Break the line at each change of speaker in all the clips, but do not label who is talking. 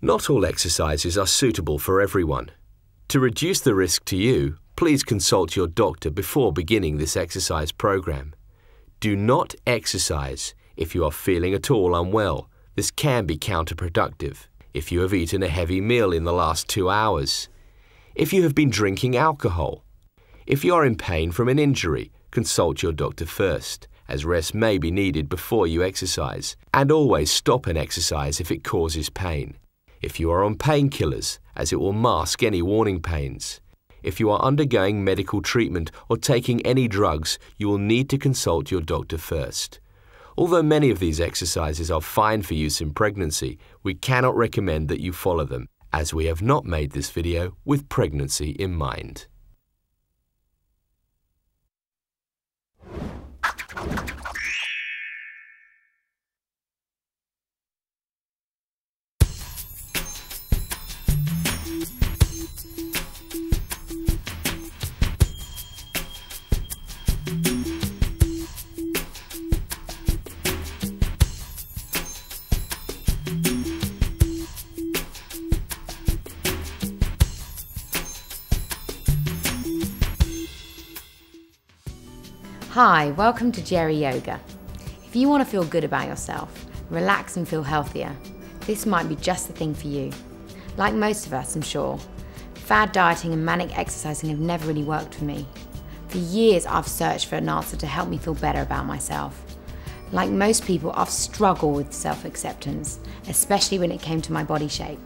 Not all exercises are suitable for everyone. To reduce the risk to you, please consult your doctor before beginning this exercise program. Do not exercise if you are feeling at all unwell. This can be counterproductive. If you have eaten a heavy meal in the last 2 hours. If you have been drinking alcohol. If you are in pain from an injury, consult your doctor first, as rest may be needed before you exercise, and always stop an exercise if it causes pain. If you are on painkillers, as it will mask any warning pains. If you are undergoing medical treatment or taking any drugs, you will need to consult your doctor first. Although many of these exercises are fine for use in pregnancy, we cannot recommend that you follow them, as we have not made this video with pregnancy in mind.
Hi, welcome to Geri Yoga. If you want to feel good about yourself, relax and feel healthier, this might be just the thing for you. Like most of us, I'm sure, fad dieting and manic exercising have never really worked for me. For years, I've searched for an answer to help me feel better about myself. Like most people, I've struggled with self-acceptance, especially when it came to my body shape.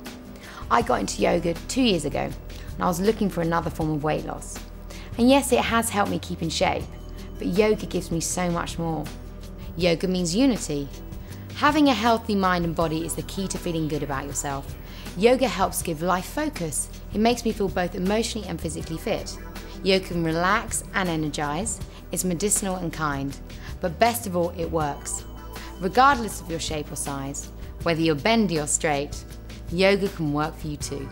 I got into yoga 2 years ago, and I was looking for another form of weight loss. And yes, it has helped me keep in shape, but yoga gives me so much more. Yoga means unity. Having a healthy mind and body is the key to feeling good about yourself. Yoga helps give life focus. It makes me feel both emotionally and physically fit. Yoga can relax and energize. It's medicinal and kind. But best of all, it works. Regardless of your shape or size, whether you're bendy or straight, yoga can work for you too.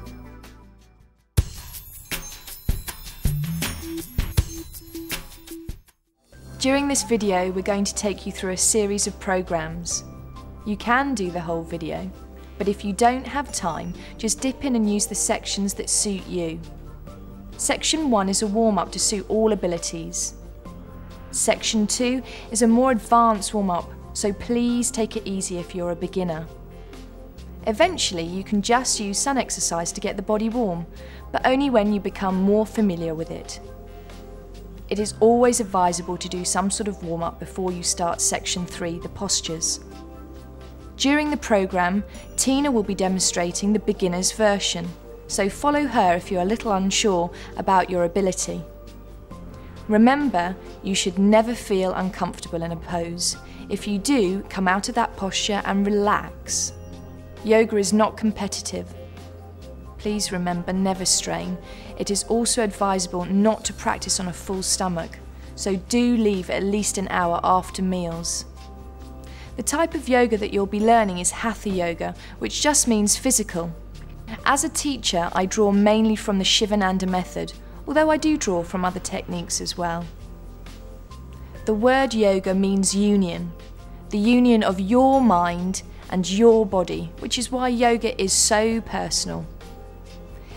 During this video, we're going to take you through a series of programs. You can do the whole video, but if you don't have time, just dip in and use the sections that suit you. Section 1 is a warm-up to suit all abilities. Section 2 is a more advanced warm-up, so please take it easy if you're a beginner. Eventually, you can just use sun exercise to get the body warm, but only when you become more familiar with it. It is always advisable to do some sort of warm-up before you start Section 3, the postures. During the programme, Tina will be demonstrating the beginner's version, so follow her if you're a little unsure about your ability. Remember, you should never feel uncomfortable in a pose. If you do, come out of that posture and relax. Yoga is not competitive. Please remember, never strain. It is also advisable not to practice on a full stomach, so do leave at least an hour after meals. The type of yoga that you'll be learning is Hatha Yoga, which just means physical. As a teacher, I draw mainly from the Shivananda method, although I do draw from other techniques as well. The word yoga means union, the union of your mind and your body, which is why yoga is so personal.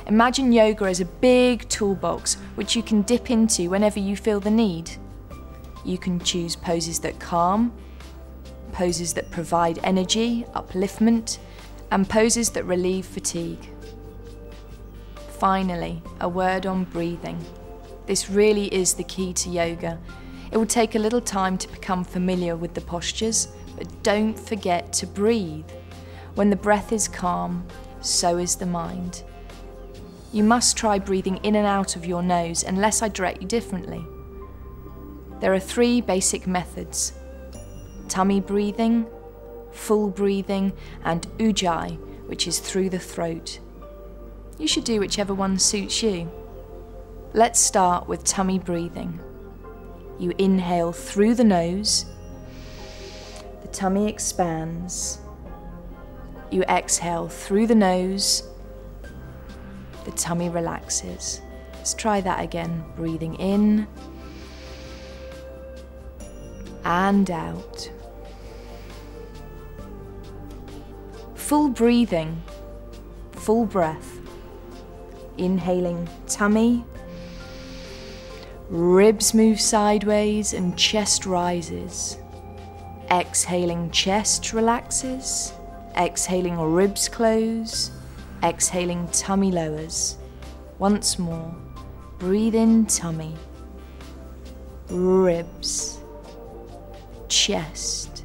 Imagine yoga as a big toolbox which you can dip into whenever you feel the need. You can choose poses that calm, poses that provide energy, upliftment, and poses that relieve fatigue. Finally, a word on breathing. This really is the key to yoga. It will take a little time to become familiar with the postures, but don't forget to breathe. When the breath is calm, so is the mind. You must try breathing in and out of your nose unless I direct you differently. There are 3 basic methods: tummy breathing, full breathing, and ujjayi, which is through the throat. You should do whichever one suits you. Let's start with tummy breathing. You inhale through the nose, the tummy expands. You exhale through the nose, the tummy relaxes. Let's try that again. Breathing in and out. Full breathing. full breath. Inhaling, tummy, ribs move sideways and chest rises. Exhaling, chest relaxes. Exhaling, ribs close. Exhaling, tummy lowers. Once more, breathe in, tummy, ribs, chest.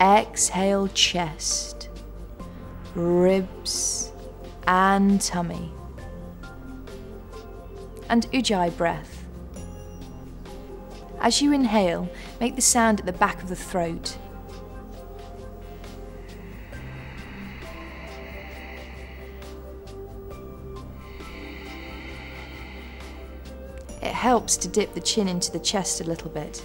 Exhale, chest, ribs and tummy. And Ujjayi breath. As you inhale, make the sound at the back of the throat. It helps to dip the chin into the chest a little bit.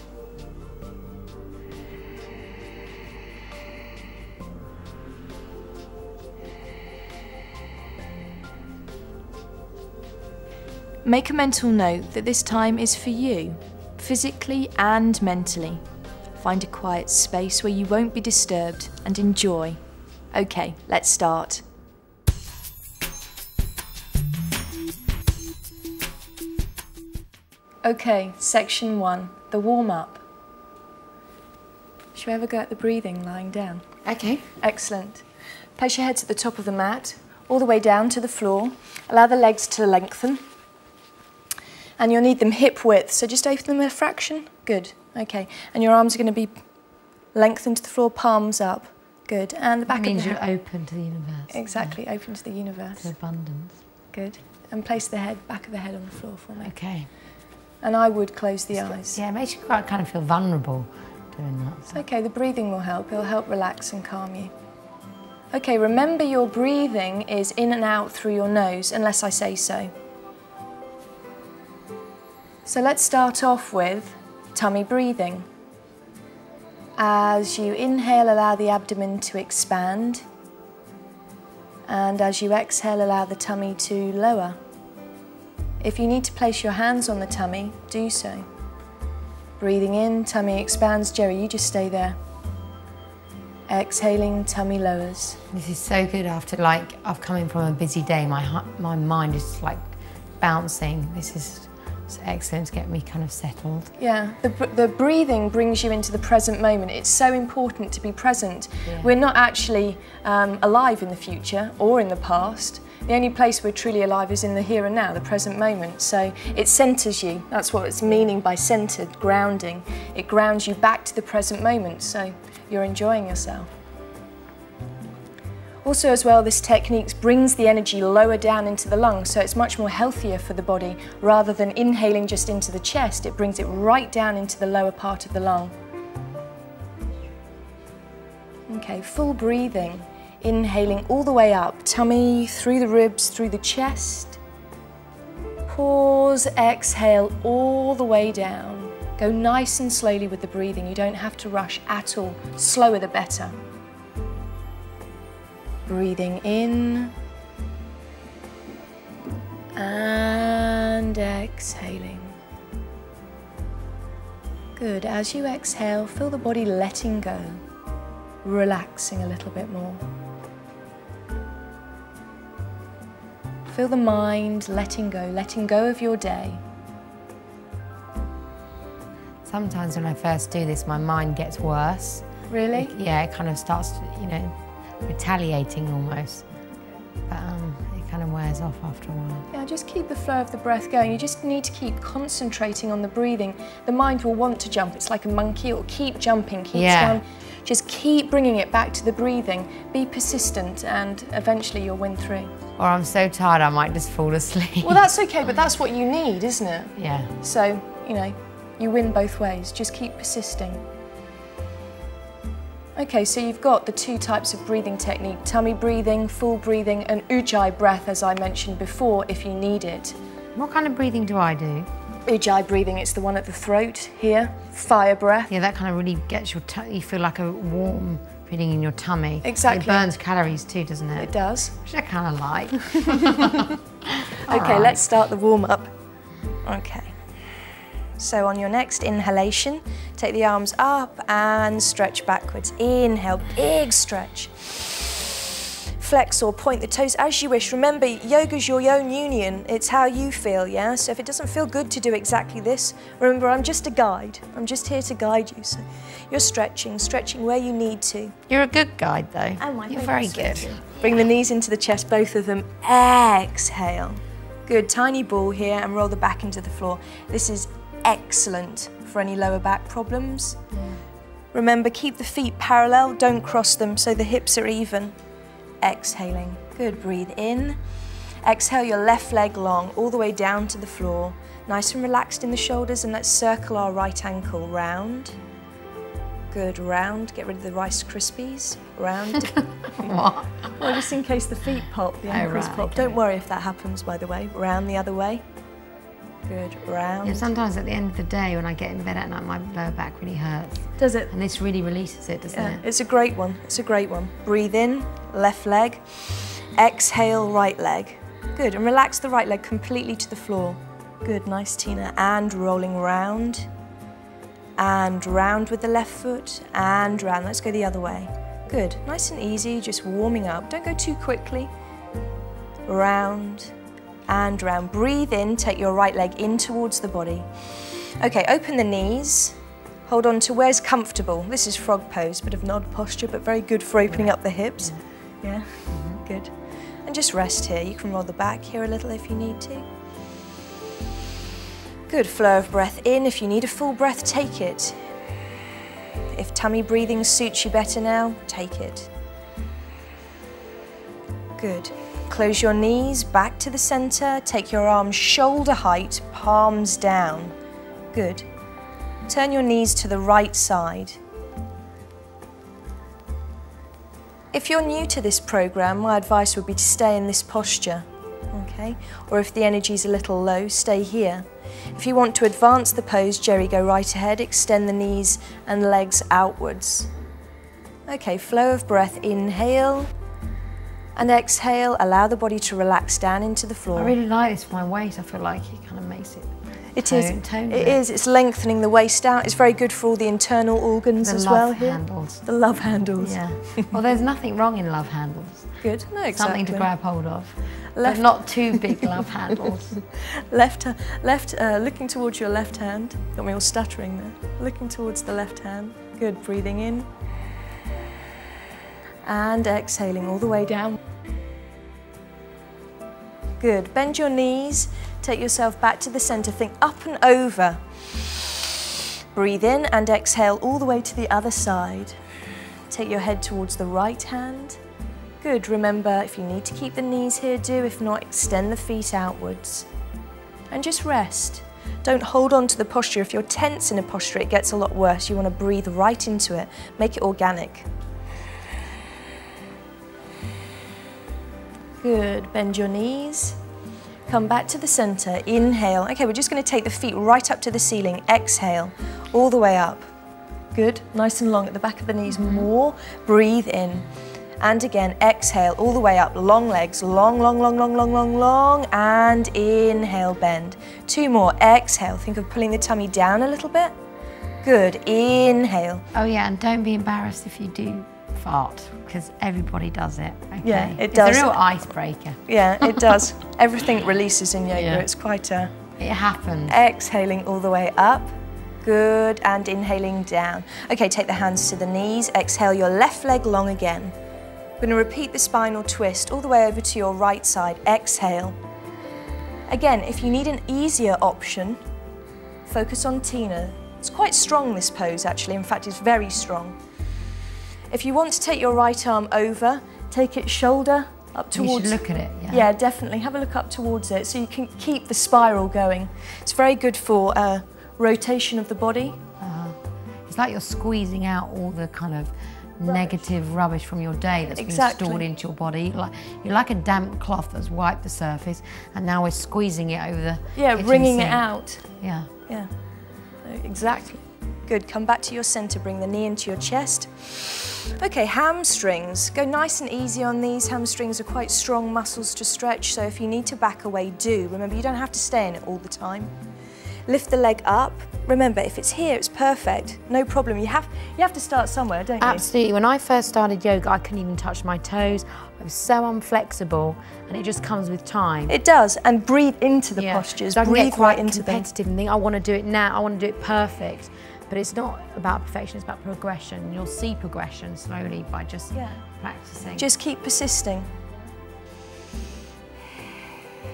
Make a mental note that this time is for you, physically and mentally. Find a quiet space where you won't be disturbed and enjoy. Okay, let's start. Okay, section 1, the warm-up. Should we ever go at the breathing lying down?
Okay.
Excellent. Place your heads at the top of the mat, all the way down to the floor. Allow the legs to lengthen. And you'll need them hip width, so just open them a fraction. Good, okay. And your arms are going to be lengthened to the floor, palms up. Good, and the back of the head.
That means you're open to the universe.
Exactly, open to the universe.
To abundance.
Good, and place the head, back of the head on the floor for me.
Okay.
And I would close the eyes.
Yeah, it makes you quite kind of feel vulnerable doing that.
It's okay, the breathing will help. It'll help relax and calm you. Okay, remember your breathing is in and out through your nose, unless I say so. So let's start off with tummy breathing. As you inhale, allow the abdomen to expand. And as you exhale, allow the tummy to lower. If you need to place your hands on the tummy, do so. Breathing in, tummy expands. Geri, you just stay there. Exhaling, tummy lowers.
This is so good after, like, I've come in from a busy day. My mind is like bouncing. This is excellent to get me kind of settled.
Yeah, the breathing brings you into the present moment. It's so important to be present. Yeah. We're not actually alive in the future or in the past. The only place we're truly alive is in the here and now, the present moment. So it centres you. That's what it's meaning by centred, grounding. It grounds you back to the present moment, so you're enjoying yourself. Also as well, this technique brings the energy lower down into the lungs, so it's much more healthier for the body. Rather than inhaling just into the chest, it brings it right down into the lower part of the lung. Okay, full breathing. Inhaling all the way up, tummy, through the ribs, through the chest. Pause, exhale all the way down. Go nice and slowly with the breathing. You don't have to rush at all. Slower the better. Breathing in and exhaling. Good. As you exhale, feel the body letting go, relaxing a little bit more. Feel the mind letting go of your day.
Sometimes when I first do this, my mind gets worse.
Really?
Yeah, it kind of starts, you know, retaliating almost, but it kind of wears off after a while.
Yeah, just keep the flow of the breath going. You just need to keep concentrating on the breathing. The mind will want to jump. It's like a monkey. It will keep jumping, just keep bringing it back to the breathing. Be persistent and eventually you'll win through.
Or I'm so tired I might just fall asleep.
Well, that's okay, but that's what you need, isn't it?
Yeah.
So, you know, you win both ways. Just keep persisting. Okay, so you've got the two types of breathing technique, tummy breathing, full breathing, and Ujjayi breath, as I mentioned before, if you need it.
What kind of breathing do I do?
Ujjayi breathing, it's the one at the throat, here, fire breath.
Yeah, that kind of really gets your, you feel like a warm feeling in your tummy.
Exactly.
It burns calories too, doesn't it?
It does.
Which I kind of like.
Okay, let's start the warm-up. Okay. So on your next inhalation, take the arms up and stretch backwards. Inhale, big stretch. flex or point the toes as you wish. Remember, yoga's your own union. It's how you feel, yeah? So if it doesn't feel good to do exactly this, remember, I'm just a guide. I'm just here to guide you. So you're stretching where you need to.
You're a good guide, though.
Oh my
You're very
goodness,
good.
sweetie. Bring the knees into the chest, both of them. Exhale. Good, tiny ball here and roll the back into the floor. This is excellent for any lower back problems. Remember, keep the feet parallel, don't cross them so the hips are even. Exhaling. Good, breathe in. Exhale your left leg long, all the way down to the floor. Nice and relaxed in the shoulders, and let's circle our right ankle round. Good, round. Get rid of the Rice Krispies. Round.
What?
Well, just in case the feet pop, the ankles
right,
pop.
okay.
Don't worry if that happens, by the way. Round the other way. Good, round.
Yeah, sometimes at the end of the day, when I get in bed at night, my lower back really hurts.
Does it?
And this really releases it, doesn't it?
It's a great one. It's a great one. Breathe in, left leg. Exhale, right leg. Good, and relax the right leg completely to the floor. Good, nice, Tina. And rolling round. And round with the left foot. And round. Let's go the other way. Good, nice and easy, just warming up. Don't go too quickly. Round. And round. Breathe in, take your right leg in towards the body. Okay, open the knees. Hold on to where's comfortable. This is frog pose, bit of nod posture, but very good for opening up the hips. Yeah, good. And just rest here. You can roll the back here a little if you need to. Good, flow of breath in. If you need a full breath, take it. If tummy breathing suits you better now, take it. Good. Close your knees, back to the center. Take your arms shoulder height, palms down. Good. Turn your knees to the right side. If you're new to this program, my advice would be to stay in this posture, okay? Or if the energy's a little low, stay here. If you want to advance the pose, Geri, go right ahead, extend the knees and legs outwards. Okay, flow of breath, inhale. And exhale, allow the body to relax down into the floor.
I really like this for my weight. I feel like it kind of makes it
It is. It's lengthening the waist out. It's very good for all the internal organs as well here.
The love handles.
The love handles.
Yeah. Well, there's nothing wrong in love handles.
Good. No, exactly.
Something to grab hold of.
Left.
But not too big love handles.
Looking towards your left hand. Got me all stuttering there. Looking towards the left hand. Good. Breathing in. And exhaling all the way down. Good. Bend your knees. Take yourself back to the center. Think up and over. Breathe in and exhale all the way to the other side. Take your head towards the right hand. Good. Remember, if you need to keep the knees here, do. If not, extend the feet outwards. And just rest. Don't hold on to the posture. If you're tense in a posture, it gets a lot worse. You want to breathe right into it. Make it organic. Good. Bend your knees. Come back to the center. Inhale. Okay, we're just going to take the feet right up to the ceiling. Exhale. All the way up. Good. Nice and long at the back of the knees. More. Breathe in. And again, exhale all the way up. Long legs. Long, long, long, long, long, long, long. And inhale, bend. Two more. Exhale. Think of pulling the tummy down a little bit. Good. Inhale.
Oh yeah, and don't be embarrassed if you do fart, because everybody does it. Okay?
Yeah, it does.
It's a real icebreaker.
Yeah, it does. Everything releases in yoga.
Yeah.
It's quite a...
It happens.
Exhaling all the way up. Good. And inhaling down. Okay, take the hands to the knees. Exhale your left leg long again. We're going to repeat the spinal twist all the way over to your right side. Exhale. Again, if you need an easier option, focus on Tina. It's quite strong, this pose, actually. In fact, it's very strong. If you want to take your right arm over, take it shoulder up towards...
You should look at it, yeah.
Yeah, definitely. Have a look up towards it so you can keep the spiral going. It's very good for rotation of the body.
It's like you're squeezing out all the kind of negative rubbish from your day that's been stored into your body. You're like a damp cloth that's wiped the surface, and now we're squeezing it over the kitchen
wringing
sink.
it out.
Yeah.
Yeah, exactly. Good, come back to your center, bring the knee into your chest. Okay, hamstrings. Go nice and easy on these. Hamstrings are quite strong muscles to stretch, so if you need to back away, do. Remember, you don't have to stay in it all the time. lift the leg up. Remember, if it's here, it's perfect. No problem. You have to start somewhere, don't you?
Absolutely. When I first started yoga, I couldn't even touch my toes. I was so unflexible, and it just comes with time.
It does, and breathe into the postures.
So I can
breathe
get quite
right into them.
competitive and think, I want to do it now. I want to do it perfect. But it's not about perfection, it's about progression. You'll see progression slowly by just practicing.
Just keep persisting.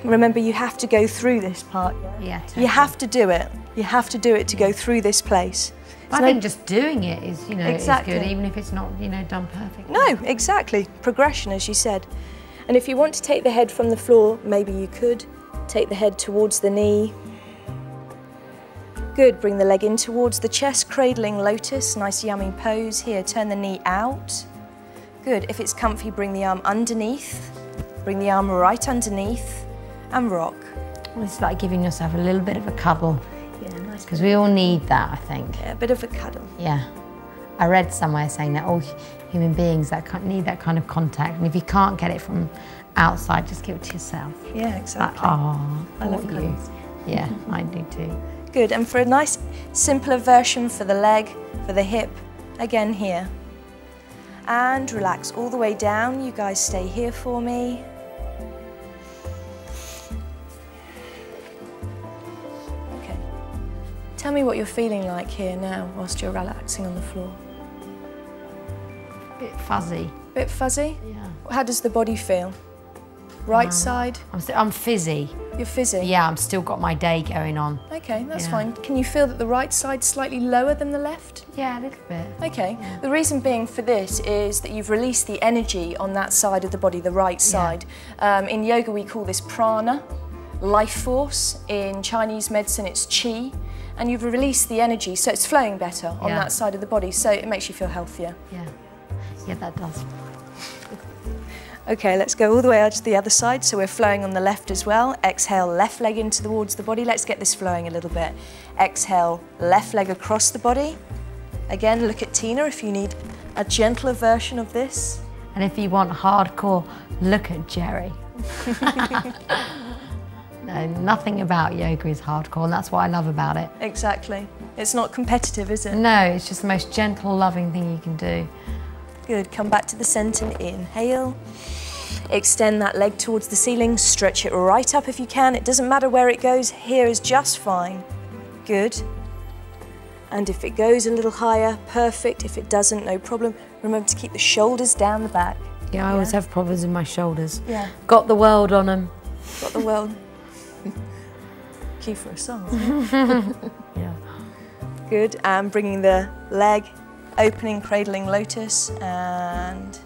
Remember, you have to go through this part.
Yeah, totally.
You have to do it. You have to do it to go through this place.
I think just doing it is, you know,
exactly.
is good, even if it's not, you know, done perfectly.
No, exactly. Progression, as you said. And if you want to take the head from the floor, maybe you could take the head towards the knee. Good, bring the leg in towards the chest, cradling lotus, nice yummy pose. Here, turn the knee out. Good, if it's comfy, bring the arm underneath. Bring the arm right underneath and rock.
Well, it's like giving yourself a little bit of a cuddle.
Yeah, nice.
Because we all need that, I think.
Yeah, a bit of a cuddle.
Yeah. I read somewhere saying that all human beings need that kind of contact, and if you can't get it from outside, just give it to yourself.
Yeah, exactly.
Like, oh,
I love
you. Yeah, I do too.
Good, and for a nice simpler version for the leg, for the hip, again here. And relax all the way down. You guys stay here for me. Okay. Tell me what you're feeling like here now whilst you're relaxing on the floor.
Bit fuzzy.
Bit fuzzy?
Yeah.
How does the body feel? Right side?
I'm fizzy.
You're fizzy?
Yeah, I'm still got my day going on.
Okay, that's fine. Can you feel that the right side's slightly lower than the left?
Yeah, a little bit.
Okay. Yeah. The reason being for this is that you've released the energy on that side of the body, the right side. In yoga, we call this prana, life force. In Chinese medicine, it's qi. And you've released the energy, so it's flowing better on that side of the body, so it makes you feel healthier.
Yeah. Yeah, that does.
Okay, let's go all the way out to the other side. So we're flowing on the left as well. Exhale, left leg in towards the body. Let's get this flowing a little bit. Exhale, left leg across the body. Again, look at Tina if you need a gentler version of this.
And if you want hardcore, look at Geri. No, nothing about yoga is hardcore, and that's what I love about it.
Exactly. It's not competitive, is it?
No, it's just the most gentle, loving thing you can do.
Good, come back to the centre, inhale. Extend that leg towards the ceiling, stretch it right up if you can. It doesn't matter where it goes, here is just fine. Good. And if it goes a little higher, perfect. If it doesn't, no problem. Remember to keep the shoulders down the back.
Yeah, I always have problems with my shoulders.
Yeah.
Got the world on them.
Got the world. Key for a song.
Yeah.
Good, and bringing the leg, opening, cradling lotus, and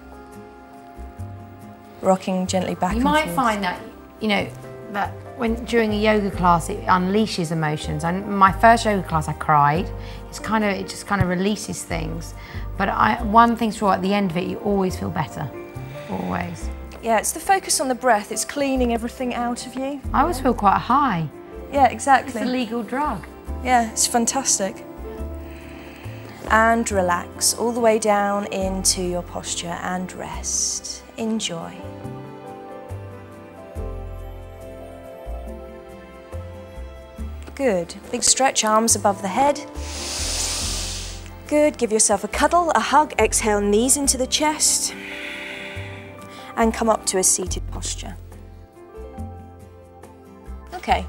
rocking gently back and forth.
You might find that, you know, that when during a yoga class it unleashes emotions. And my first yoga class I cried. It just kind of releases things. But one thing's sure, at the end of it you always feel better. Always.
Yeah, it's the focus on the breath. It's cleaning everything out of you.
I always feel quite high.
Yeah, exactly.
It's a legal drug.
Yeah, it's fantastic. And relax all the way down into your posture and rest. Enjoy. Good. Big stretch, arms above the head. Good. Give yourself a cuddle, a hug. Exhale, knees into the chest. And come up to a seated posture. Okay.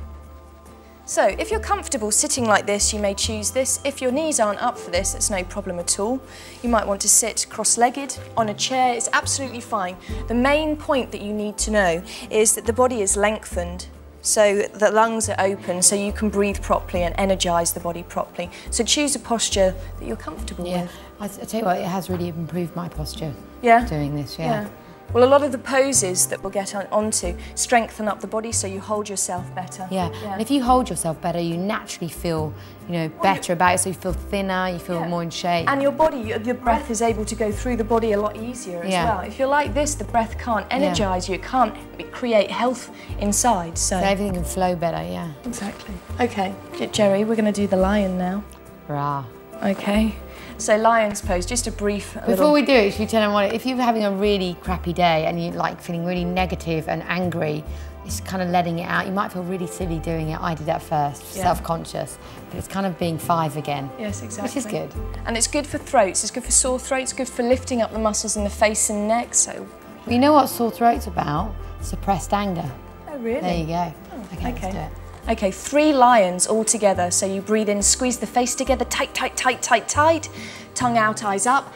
So, if you're comfortable sitting like this, you may choose this. If your knees aren't up for this, it's no problem at all. You might want to sit cross-legged on a chair. It's absolutely fine. The main point that you need to know is that the body is lengthened, so the lungs are open, so you can breathe properly and energise the body properly. So choose a posture that you're comfortable with.
I tell you what, it has really improved my posture.
Yeah?
Doing this,
Yeah. Well, a lot of the poses that we'll get onto strengthen up the body so you hold yourself better.
Yeah. And if you hold yourself better, you naturally feel, you know, better about it, so you feel thinner, you feel more in shape.
And your body, your breath is able to go through the body a lot easier as well. If you're like this, the breath can't energise you, it can't create health inside. So
everything can flow better, yeah.
Exactly. Okay, Geri, we're going to do the lion now.
Rah.
Okay. So lion's pose, just a brief
Before we do it, should we tell them if you're having a really crappy day and you're like feeling really negative and angry, it's kind of letting it out. You might feel really silly doing it. I did that first, self-conscious, but it's kind of being 5 again.
Yes, exactly.
Which is good.
And it's good for throats, it's good for sore throats, good for lifting up the muscles in the face and neck, so...
You know what sore throat's about? Suppressed anger.
Oh, really?
There you go.
Oh,
okay, let's do it.
Okay, 3 lions all together. So you breathe in, squeeze the face together, tight, tight, tight, tight, tight. Tongue out, eyes up.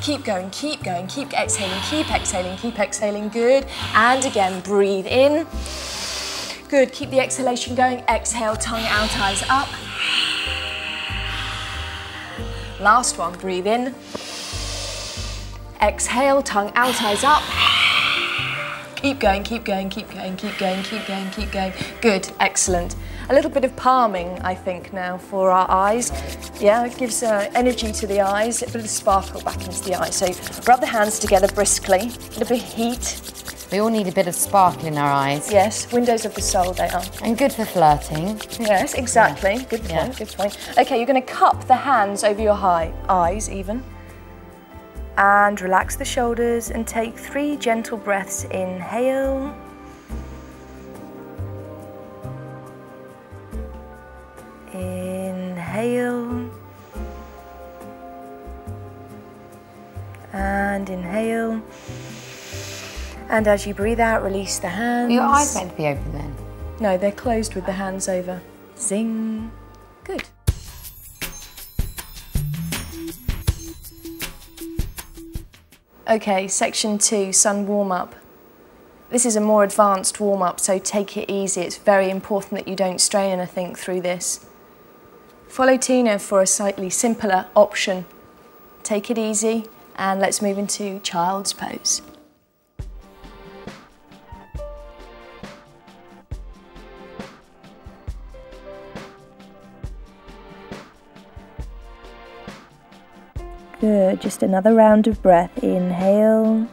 Keep going, keep going, keep exhaling, keep exhaling, keep exhaling, good. And again, breathe in. Good, keep the exhalation going. Exhale, tongue out, eyes up. Last one, breathe in. Exhale, tongue out, eyes up. Keep going, keep going, keep going, keep going, keep going, keep going. Good, excellent. A little bit of palming, I think, now for our eyes. Yeah, it gives energy to the eyes, a bit of sparkle back into the eyes. So rub the hands together briskly, a little bit of heat.
We all need a bit of sparkle in our eyes.
Yes, windows of the soul they are.
And good for flirting.
Yes, exactly. Yeah. Good point, good point. Okay, you're going to cup the hands over your eyes even. And relax the shoulders and take 3 gentle breaths. Inhale. Inhale. And inhale. And as you breathe out, release the hands.
Are your eyes meant to be open then?
No, they're closed with the hands over. Zing. Good. Okay, section 2, sun warm-up. This is a more advanced warm-up, so take it easy. It's very important that you don't strain anything through this. Follow Tina for a slightly simpler option. Take it easy, and let's move into child's pose. Good, just another round of breath. Inhale.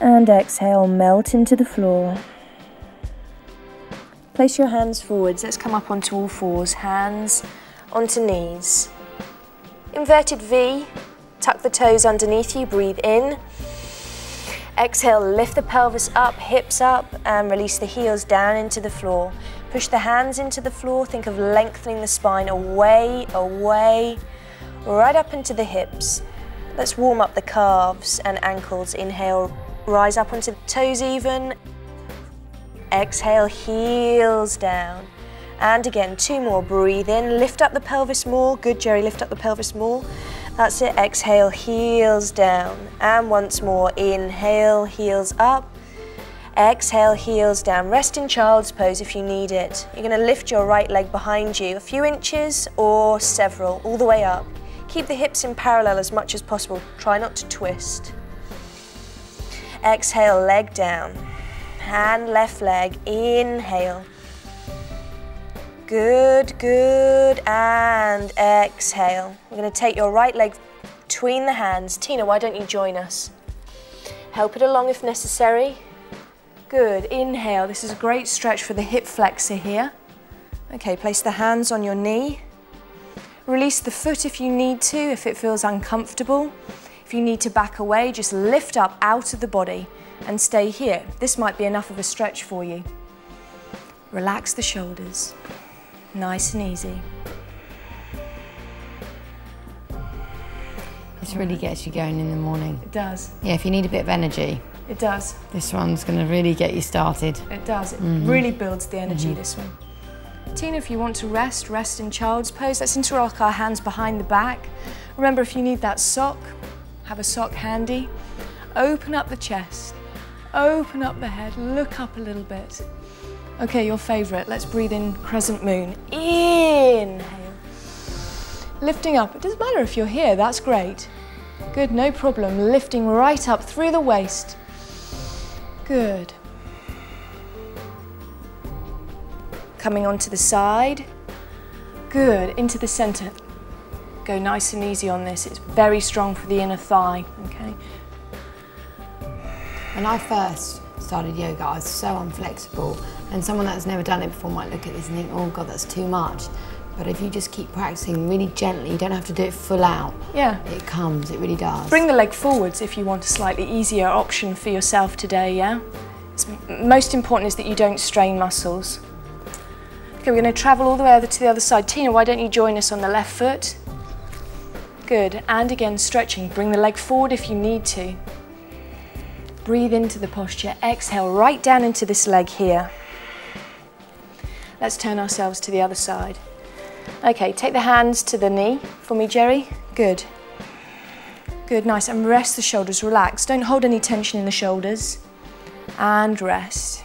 And exhale, melt into the floor. Place your hands forwards. Let's come up onto all fours. Hands onto knees. Inverted V. Tuck the toes underneath you. Breathe in. Exhale, lift the pelvis up, hips up, and release the heels down into the floor. Push the hands into the floor. Think of lengthening the spine away, away, right up into the hips. Let's warm up the calves and ankles. Inhale, rise up onto the toes even. Exhale, heels down. And again, 2 more. Breathe in, lift up the pelvis more. Good, Geri, lift up the pelvis more. That's it. Exhale, heels down. And once more, inhale, heels up. Exhale, heels down. Rest in child's pose if you need it. You're going to lift your right leg behind you a few inches or several, all the way up. Keep the hips in parallel as much as possible. Try not to twist. Exhale, leg down. Hand, left leg. Inhale. Good, good. And exhale. We're going to take your right leg between the hands. Tina, why don't you join us? Help it along if necessary. Good. Inhale. This is a great stretch for the hip flexor here. Okay, place the hands on your knee. Release the foot if you need to, if it feels uncomfortable. If you need to back away, just lift up out of the body and stay here. This might be enough of a stretch for you. Relax the shoulders. Nice and easy.
This really gets you going in the morning.
It does.
Yeah, if you need a bit of energy.
It does.
This one's going to really get you started.
It does. It really builds the energy, this one. Tina, if you want to rest, rest in child's pose. Let's interlock our hands behind the back. Remember, if you need that sock, have a sock handy. Open up the chest, open up the head, look up a little bit. Okay, your favorite. Let's breathe in crescent moon. Inhale. Lifting up. It doesn't matter if you're here, that's great. Good, no problem. Lifting right up through the waist. Good. Coming onto the side. Good, into the center. Go nice and easy on this. It's very strong for the inner thigh, okay?
When I first started yoga, I was so unflexible, and someone that's never done it before might look at this and think, oh God, that's too much. But if you just keep practicing really gently, you don't have to do it full out.
Yeah.
It comes, it really does.
Bring the leg forwards if you want a slightly easier option for yourself today, yeah? Most important is that you don't strain muscles. Okay, we're going to travel all the way over to the other side. Tina, why don't you join us on the left foot? Good, and again stretching. Bring the leg forward if you need to. Breathe into the posture. Exhale right down into this leg here. Let's turn ourselves to the other side. Okay, take the hands to the knee for me, Geri. Good. Good, nice. And rest the shoulders, relax. Don't hold any tension in the shoulders. And rest.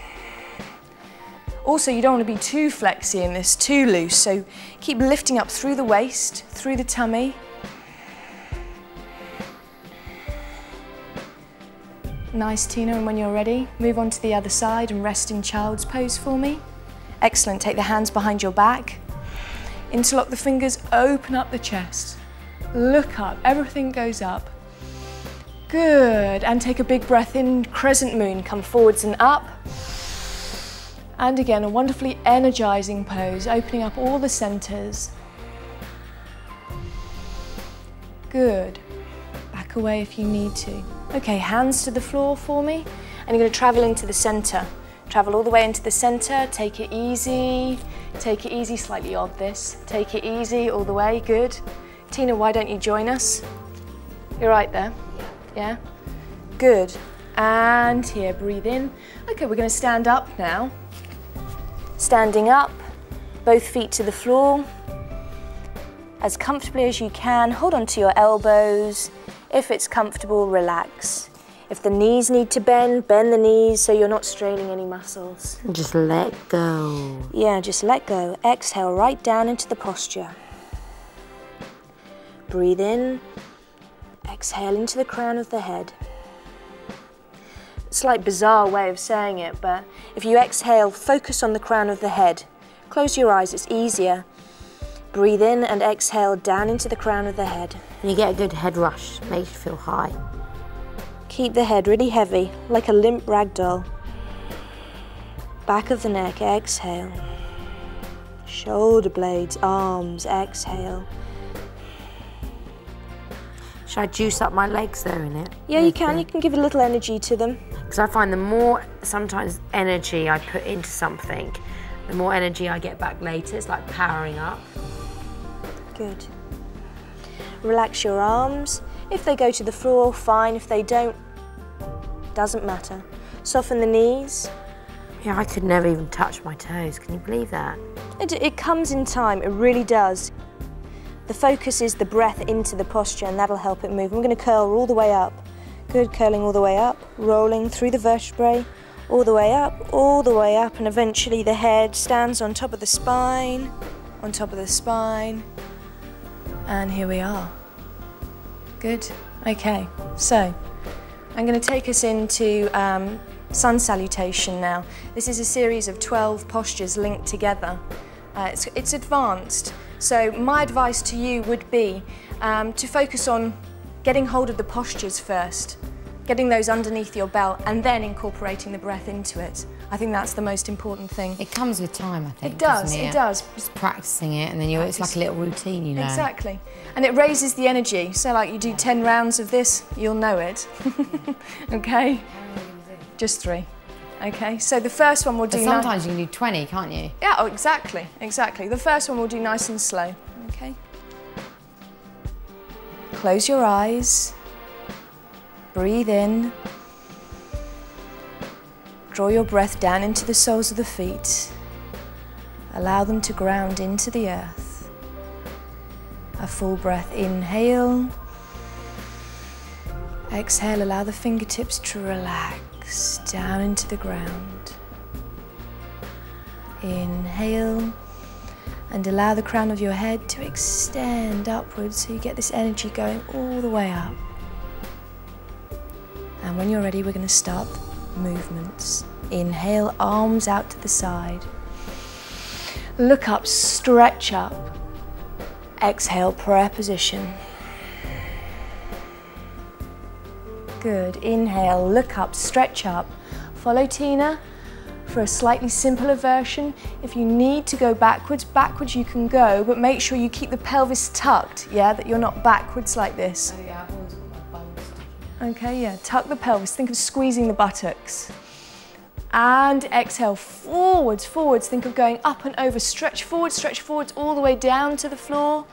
Also, you don't want to be too flexy in this, too loose. So keep lifting up through the waist, through the tummy. Nice, Tina, and when you're ready, move on to the other side and rest in child's pose for me. Excellent, take the hands behind your back. Interlock the fingers, open up the chest. Look up, everything goes up. Good, and take a big breath in, crescent moon, come forwards and up. And again, a wonderfully energizing pose, opening up all the centers. Good, back away if you need to. Okay, hands to the floor for me, and you're going to travel into the center. Travel all the way into the center, take it easy, slightly odd this. Take it easy all the way, good. Tina, why don't you join us? You're right there, yeah? Good, and here, breathe in. Okay, we're going to stand up now. Standing up, both feet to the floor. As comfortably as you can, hold on to your elbows. If it's comfortable, relax. If the knees need to bend, bend the knees so you're not straining any muscles.
Just let go.
Yeah, just let go. Exhale right down into the posture. Breathe in. Exhale into the crown of the head. Slight bizarre way of saying it, but if you exhale, focus on the crown of the head. Close your eyes, it's easier. Breathe in and exhale down into the crown of the head.
And you get a good head rush, makes you feel high.
Keep the head really heavy, like a limp rag doll. Back of the neck, exhale. Shoulder blades, arms, exhale.
Should I juice up my legs there in it?
Yeah, you can give a little energy to them.
Because I find the more, sometimes, energy I put into something, the more energy I get back later. It's like powering up.
Good. Relax your arms. If they go to the floor, fine. If they don't, doesn't matter. Soften the knees.
Yeah, I could never even touch my toes. Can you believe that?
It comes in time, it really does. The focus is the breath into the posture, and that'll help it move. I'm going to curl all the way up. Good, curling all the way up, rolling through the vertebrae, all the way up, and eventually the head stands on top of the spine, and here we are. Good, okay, so I'm going to take us into sun salutation now. This is a series of 12 postures linked together. It's advanced, so my advice to you would be to focus on getting hold of the postures first, getting those underneath your belt, and then incorporating the breath into it. I think that's the most important thing.
It comes with time, I think.
It does, it does.
Just practicing it, and then it's like a little routine, you know.
Exactly. And it raises the energy. So like you do 10 rounds of this, you'll know it. Okay? Just 3. Okay, so the first one we'll do...
Sometimes you can do 20, can't you?
Yeah, oh, exactly, exactly. The first one we'll do nice and slow, okay? Close your eyes. Breathe in. Draw your breath down into the soles of the feet. Allow them to ground into the earth. A full breath, inhale. Exhale, allow the fingertips to relax down into the ground. Inhale, and allow the crown of your head to extend upwards so you get this energy going all the way up. And when you're ready, we're going to start movements. Inhale, arms out to the side. Look up, stretch up. Exhale, prayer position. Good. Inhale, look up, stretch up. Follow Tina. For a slightly simpler version, if you need to go backwards, you can go, but make sure you keep the pelvis tucked, yeah, that you're not backwards like this.
Oh yeah, I've always got my bum sticking.
Okay, yeah, tuck the pelvis, think of squeezing the buttocks. And exhale, forwards, forwards, think of going up and over, stretch forwards all the way down to the floor.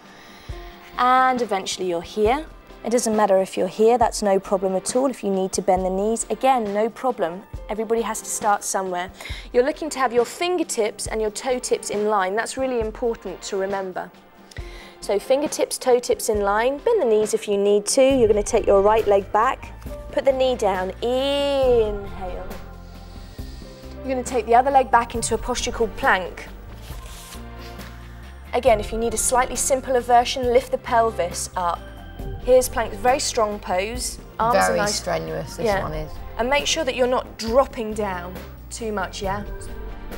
And eventually you're here. It doesn't matter if you're here, that's no problem at all. If you need to bend the knees, again, no problem. Everybody has to start somewhere. You're looking to have your fingertips and your toe tips in line. That's really important to remember. So fingertips, toe tips in line. Bend the knees if you need to. You're going to take your right leg back. Put the knee down. Inhale. You're going to take the other leg back into a posture called plank. Again, if you need a slightly simpler version, lift the pelvis up. Here's plank, very strong pose. Arms are
Very
nice.
strenuous, this one is.
And make sure that you're not dropping down too much, yeah?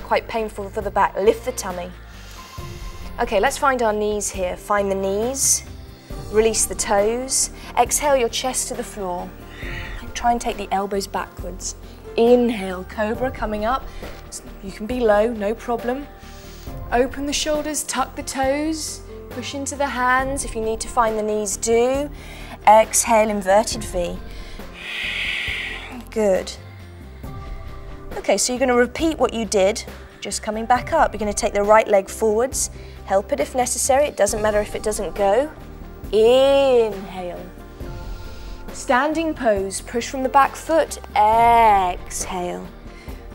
Quite painful for the back. Lift the tummy. Okay, let's find our knees here. Find the knees, release the toes. Exhale your chest to the floor. Try and take the elbows backwards. Inhale, cobra coming up. You can be low, no problem. Open the shoulders, tuck the toes. Push into the hands. If you need to find the knees, do. Exhale, inverted V. Good. Okay, so you're going to repeat what you did, just coming back up. You're going to take the right leg forwards. Help it if necessary. It doesn't matter if it doesn't go. Inhale. Standing pose. Push from the back foot. Exhale.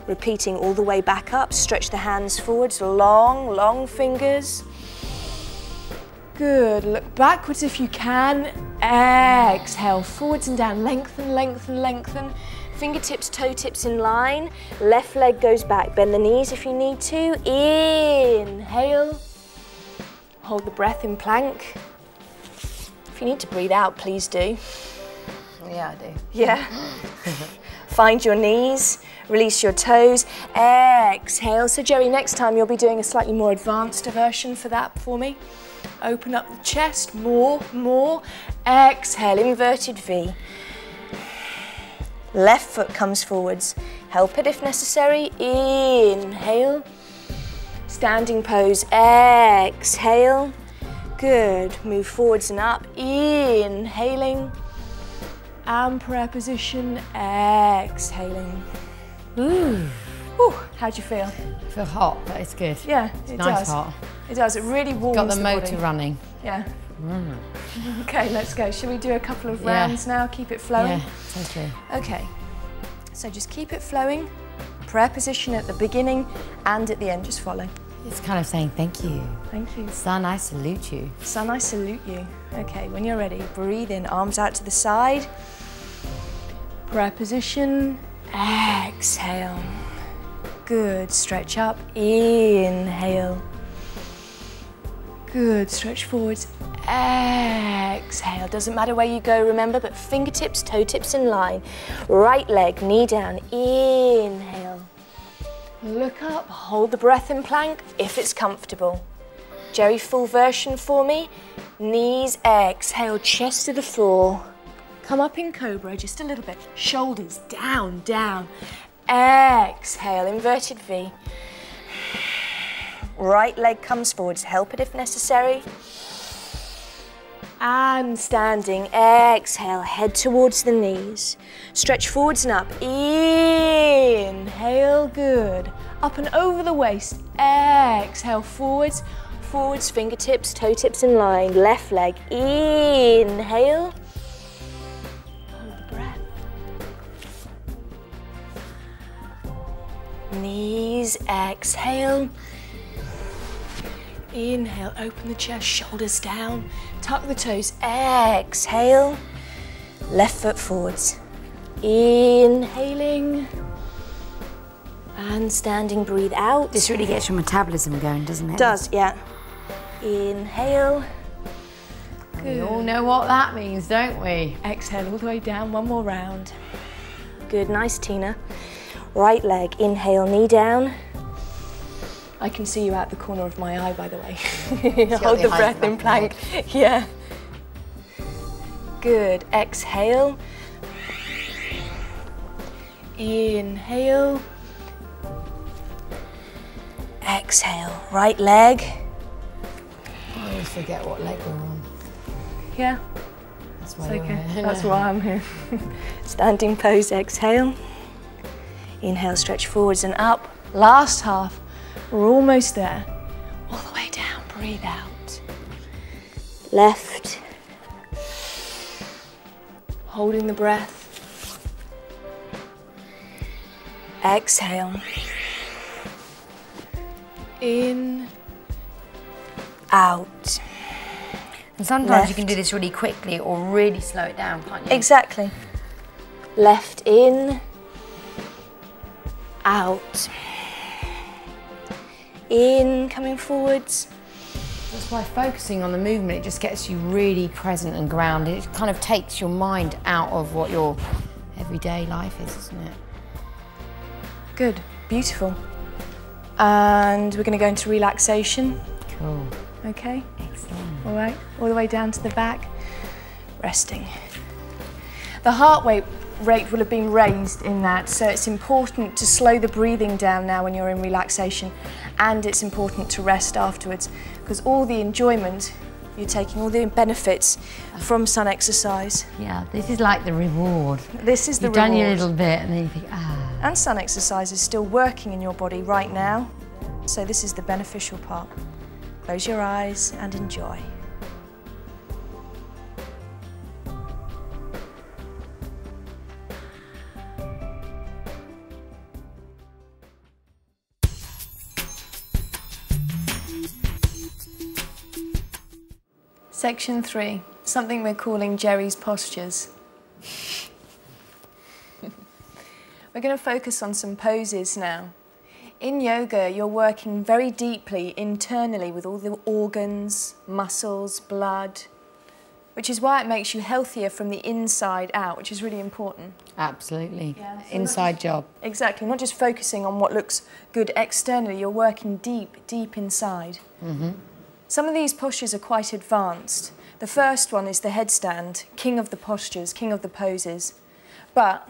Repeating all the way back up. Stretch the hands forwards. Long, long fingers. Good, look backwards if you can. Exhale, forwards and down, lengthen, lengthen, lengthen. Fingertips, toe tips in line. Left leg goes back, bend the knees if you need to. Inhale. Hold the breath in plank. If you need to breathe out, please do.
Yeah, I do.
Yeah. Find your knees, release your toes. Exhale. So Geri, next time you'll be doing a slightly more advanced version for that for me. Open up the chest, more. Exhale, inverted V. Left foot comes forwards. Help it if necessary. Inhale. Standing pose. Exhale. Good. Move forwards and up. Inhaling. And prayer position. Exhaling.
Ooh.
Whew, how'd you feel?
I feel hot, but it's good.
Yeah, it
nice
does.
Hot.
It does. It really warms
Got the motor
body.
running.
Yeah. Okay, let's go. Shall we do a couple of rounds now? Keep it flowing?
Yeah, totally.
Okay. So just keep it flowing. Prayer position at the beginning and at the end. Just follow.
It's kind of saying thank you.
Thank you.
Sun, I salute you.
Sun, I salute you. Okay, when you're ready, breathe in, arms out to the side. Prayer position. Exhale. Good. Stretch up. Inhale. Good. Stretch forwards. Exhale. Doesn't matter where you go, remember, but fingertips, toe tips in line. Right leg, knee down. Inhale. Look up. Hold the breath in plank if it's comfortable. Geri, full version for me. Knees, exhale, chest to the floor. Come up in cobra just a little bit. Shoulders down, down. Exhale, inverted V. Right leg comes forwards. Help it if necessary. And standing. Exhale, head towards the knees. Stretch forwards and up. Inhale, good. Up and over the waist. Exhale, forwards. Forwards, fingertips, toe tips in line. Left leg. Inhale. Knees, exhale. Inhale, open the chest, shoulders down. Tuck the toes, exhale. Left foot forwards. Inhaling. And standing, breathe out.
This really gets your metabolism going, doesn't it?
Does, yeah. Inhale.
We all know what that means, don't we?
Exhale all the way down, one more round. Good, nice, Tina. Right leg, inhale, knee down. I can see you out the corner of my eye, by the way. Hold the breath in plank. Yeah. Good. Exhale. Inhale. Exhale, right leg.
I always forget what leg we're on.
Yeah,
That's why
it's
you're
okay.
here.
That's why I'm here. Standing pose, exhale. Inhale, stretch forwards and up. Last half, we're almost there. All the way down, breathe out. Left. Holding the breath. Exhale. In. Out.
And sometimes
Left.
you can do this really quickly or really slow it down, can't you?
Exactly. Left in. Out. In, coming forwards.
That's why focusing on the movement, it just gets you really present and grounded. It kind of takes your mind out of what your everyday life is, isn't it?
Good, beautiful. And we're going to go into relaxation.
Cool.
Okay,
Excellent.
all right, all the way down to the back. Resting. The heart rate will have been raised in that, so it's important to slow the breathing down now when you're in relaxation, and it's important to rest afterwards, because all the enjoyment you're taking, all the benefits from sun exercise.
Yeah, this is like the reward.
This is the
You've
reward.
done your little bit and then you think, ah.
And sun exercise is still working in your body right now, so this is the beneficial part. Close your eyes and enjoy. Section 3, something we're calling Geri's postures. We're going to focus on some poses now. In yoga, you're working very deeply internally with all the organs, muscles, blood, which is why it makes you healthier from the inside out, which is really important.
Absolutely.
Yeah, so
Inside job.
Exactly, not just focusing on what looks good externally, you're working deep, deep inside.
Mm-hmm.
Some of these postures are quite advanced. The first one is the headstand, king of the postures, king of the poses. But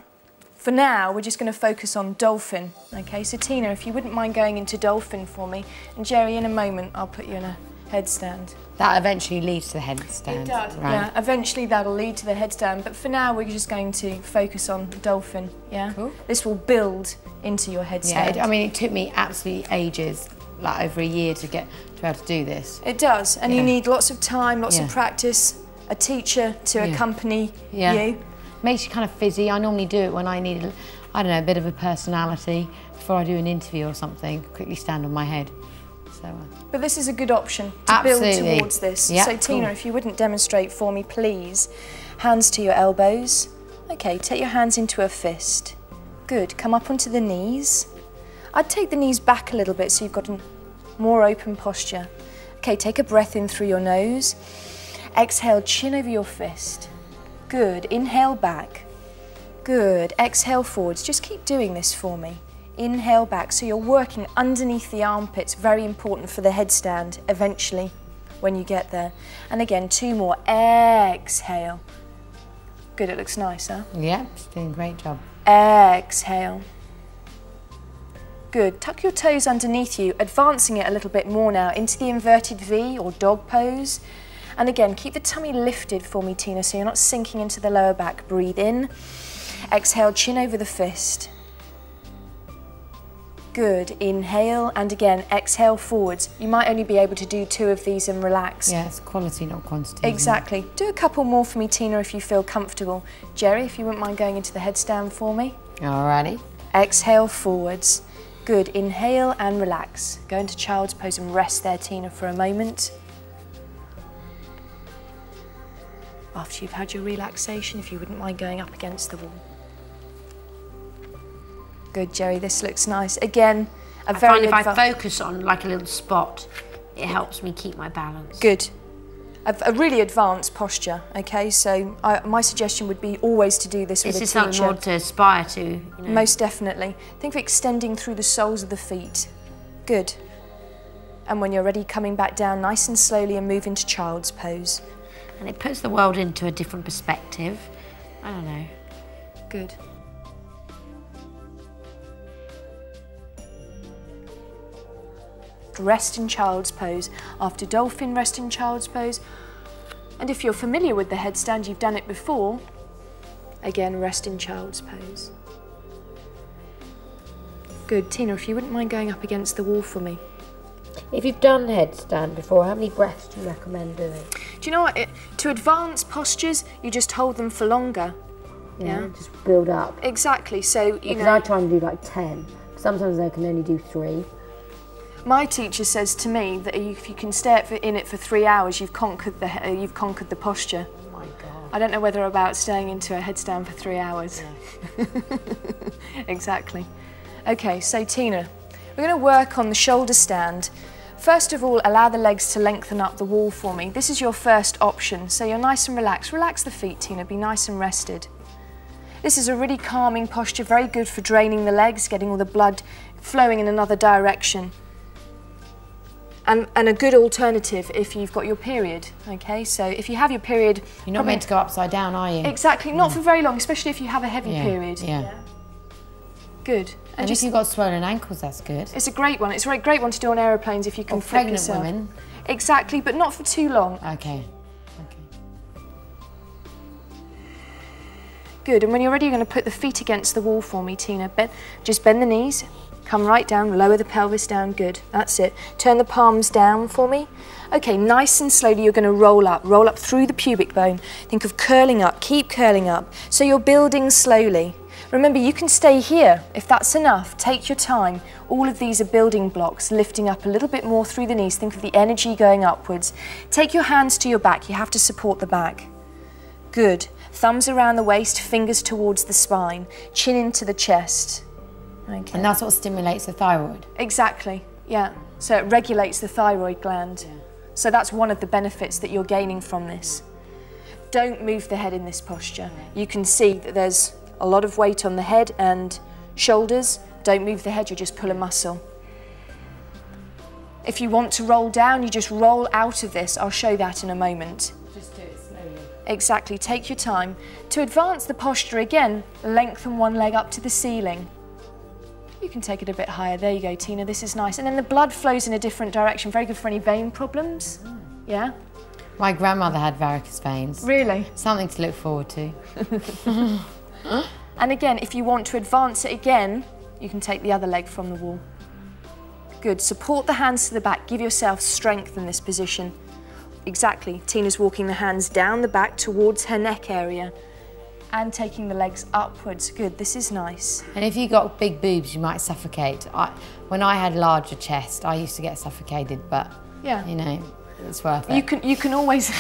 for now, we're just going to focus on dolphin. Okay, so Tina, if you wouldn't mind going into dolphin for me, and Geri, in a moment, I'll put you in a headstand.
That eventually leads to the headstand.
It does,
right?
yeah. Eventually that'll lead to the headstand, but for now we're just going to focus on dolphin, yeah?
Cool.
This will build into your headstand.
Yeah, I mean, it took me absolutely ages, like over a year to be able to do this.
It does, and you need lots of time, lots of
Yeah.
practice, a teacher to accompany you.
Makes you kind of fizzy. I normally do it when I need, I don't know, a bit of a personality before I do an interview or something. Quickly stand on my head. So.
But this is a good option to build towards this.
Yeah,
so Tina, if you wouldn't demonstrate for me, please. Hands to your elbows. Okay, take your hands into a fist. Good, come up onto the knees. I'd take the knees back a little bit so you've got a more open posture. Okay, take a breath in through your nose. Exhale, chin over your fist. Good, inhale back. Good, exhale forwards. Just keep doing this for me. Inhale back, so you're working underneath the armpits, very important for the headstand eventually when you get there. And again, 2 more, exhale. Good, it looks nice, huh?
Yeah, it's doing a great job.
Exhale. Good, tuck your toes underneath you, advancing it a little bit more now into the inverted V or dog pose. And again, keep the tummy lifted for me, Tina, so you're not sinking into the lower back. Breathe in, exhale, chin over the fist. Good, inhale, and again, exhale forwards. You might only be able to do 2 of these and relax.
Yeah, it's quality, not quantity.
Exactly. Do a couple more for me, Tina, if you feel comfortable. Geri, if you wouldn't mind going into the headstand for me.
Alrighty.
Exhale forwards. Good, inhale and relax. Go into child's pose and rest there, Tina, for a moment. After you've had your relaxation, if you wouldn't mind going up against the wall. Good, Geri, this looks nice. Again,
I find if I focus on like a little spot, it helps me keep my balance.
Good. A really advanced posture, okay? So my suggestion would be always to do this with a teacher.
This is something more to aspire to, you know.
Most definitely. Think of extending through the soles of the feet. Good. And when you're ready, coming back down nice and slowly and move into child's pose.
And it puts the world into a different perspective. I don't know.
Good. rest in child's pose. After dolphin, rest in child's pose. And if you're familiar with the headstand, you've done it before, again, rest in child's pose. Good. Tina, if you wouldn't mind going up against the wall for me.
If you've done headstand before, how many breaths do you recommend doing?
Do you know what? To advance postures, you just hold them for longer.
Yeah, just build up.
Exactly. So, you
because
know,
I try and do like 10. Sometimes I can only do 3.
My teacher says to me that if you can stay in it for 3 hours, you've conquered the posture.
Oh my God.
I don't know whether about staying into a headstand for 3 hours.
Yeah.
Exactly. Okay, so Tina, we're going to work on the shoulder stand. First of all, allow the legs to lengthen up the wall for me. This is your first option, so you're nice and relaxed. Relax the feet, Tina, be nice and rested. This is a really calming posture, very good for draining the legs, getting all the blood flowing in another direction. And a good alternative if you've got your period, okay? So if you have your period...
You're not meant to go upside down, are you?
Exactly, not for very long, especially if you have a heavy period.
Yeah.
Good.
And if you've got swollen ankles, that's good.
It's a great one. It's a great one to do on aeroplanes if you can flip yourself.
Pregnant women.
Exactly, but not for too long.
Okay.
Good, and when you're ready, you're going to put the feet against the wall for me, Tina. Just bend the knees, come right down, lower the pelvis down, good. That's it. Turn the palms down for me. Okay, nice and slowly you're going to roll up through the pubic bone. Think of curling up, keep curling up. So you're building slowly. Remember, you can stay here if that's enough. Take your time. All of these are building blocks, lifting up a little bit more through the knees. Think of the energy going upwards. Take your hands to your back. You have to support the back. Good. Thumbs around the waist, fingers towards the spine, chin into the chest. Okay.
And that's what stimulates the thyroid?
Exactly, yeah. So it regulates the thyroid gland. Yeah. So that's one of the benefits that you're gaining from this. Don't move the head in this posture. You can see that there's a lot of weight on the head and shoulders. Don't move the head, you just pull a muscle. If you want to roll down, you just roll out of this. I'll show that in a moment.
Just do it slowly.
Exactly, take your time. To advance the posture again, lengthen one leg up to the ceiling. You can take it a bit higher. There you go, Tina, this is nice. And then the blood flows in a different direction. Very good for any vein problems. Yeah?
My grandmother had varicose veins.
Really?
Something to look forward to.
And again, if you want to advance it again, you can take the other leg from the wall. Good, support the hands to the back. Give yourself strength in this position. Exactly, Tina's walking the hands down the back towards her neck area and taking the legs upwards. Good, this is nice.
And if you've got big boobs, you might suffocate. When I had larger chest, I used to get suffocated, but
yeah,
you know, it's worth it.
You can always,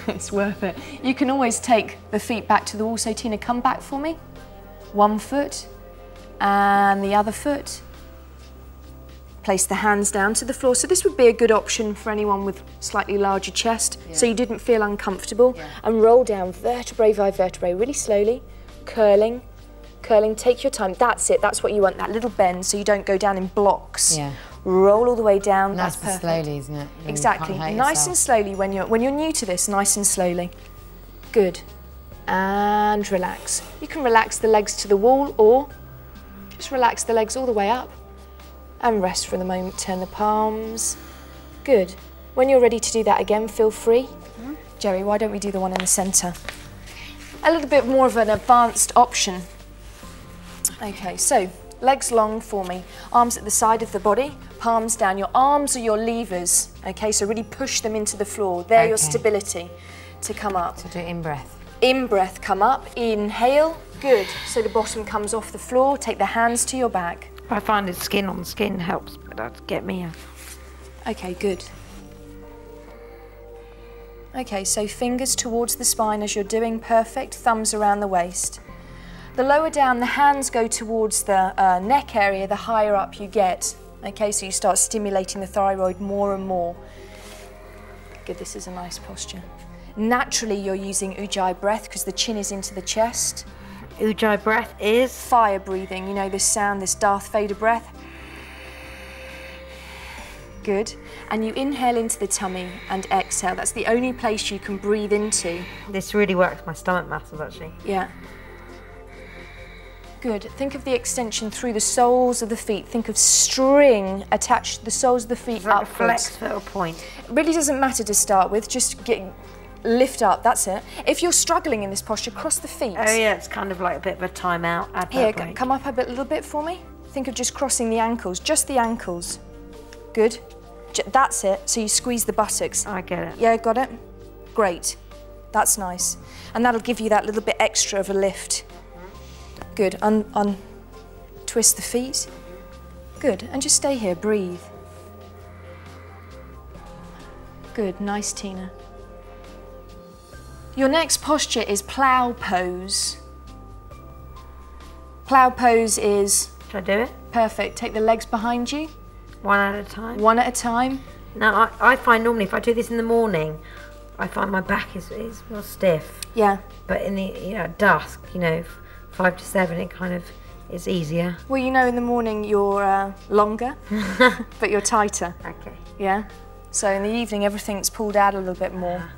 it's worth it. You can always take the feet back to the wall. So Tina, come back for me. One foot and the other foot. Place the hands down to the floor. So this would be a good option for anyone with slightly larger chest, so you didn't feel uncomfortable. Yeah. And roll down vertebrae by vertebrae, really slowly, curling, curling, take your time. That's it, that's what you want, that little bend, so you don't go down in blocks.
Yeah.
Roll all the way down,
nice
that's perfect.
And slowly, isn't it? Really
exactly, nice and slowly when you're new to this, nice and slowly. Good, and relax. You can relax the legs to the wall or just relax the legs all the way up. And rest for the moment, turn the palms. Good. When you're ready to do that again, feel free. Geri, why don't we do the one in the centre? A little bit more of an advanced option. Okay, so legs long for me. Arms at the side of the body, palms down. Your arms are your levers, okay? So really push them into the floor. They're your stability to come up.
So do it in breath.
In breath, come up, inhale. Good. So the bottom comes off the floor. Take the hands to your back.
I find that skin on skin helps, but that'd get me out.
Okay, good. Okay, so fingers towards the spine as you're doing, perfect, thumbs around the waist. The lower down, the hands go towards the neck area, the higher up you get. Okay, so you start stimulating the thyroid more and more. Good, this is a nice posture. Naturally, you're using Ujjayi breath because the chin is into the chest.
Ujjayi breath is?
Fire breathing, you know this sound, this Darth Vader breath. Good. And you inhale into the tummy and exhale. That's the only place you can breathe into.
This really works my stomach muscles, actually.
Yeah. Good. Think of the extension through the soles of the feet. Think of string attached to the soles of the feet
Like
upwards.
a flex foot or point.
It really doesn't matter to start with, just lift up, that's it. If you're struggling in this posture, cross the feet.
Oh yeah, it's kind of like a bit of a timeout.
Here, come up a little bit for me. Think of just crossing the ankles, just the ankles. Good. That's it, so you squeeze the buttocks.
I get it.
Yeah, got it? Great. That's nice. And that'll give you that little bit extra of a lift. Good. Twist the feet. Good. And just stay here. Breathe. Good. Nice, Tina. Your next posture is plough pose. Plough pose is...
Should I do it?
Perfect. Take the legs behind you.
One at a time?
One at a time.
Now, I find normally if I do this in the morning, I find my back is real stiff.
Yeah.
But in the, at dusk, 5 to 7, it kind of is easier.
Well, in the morning you're longer, but you're tighter.
Okay.
Yeah? So in the evening, everything's pulled out a little bit more.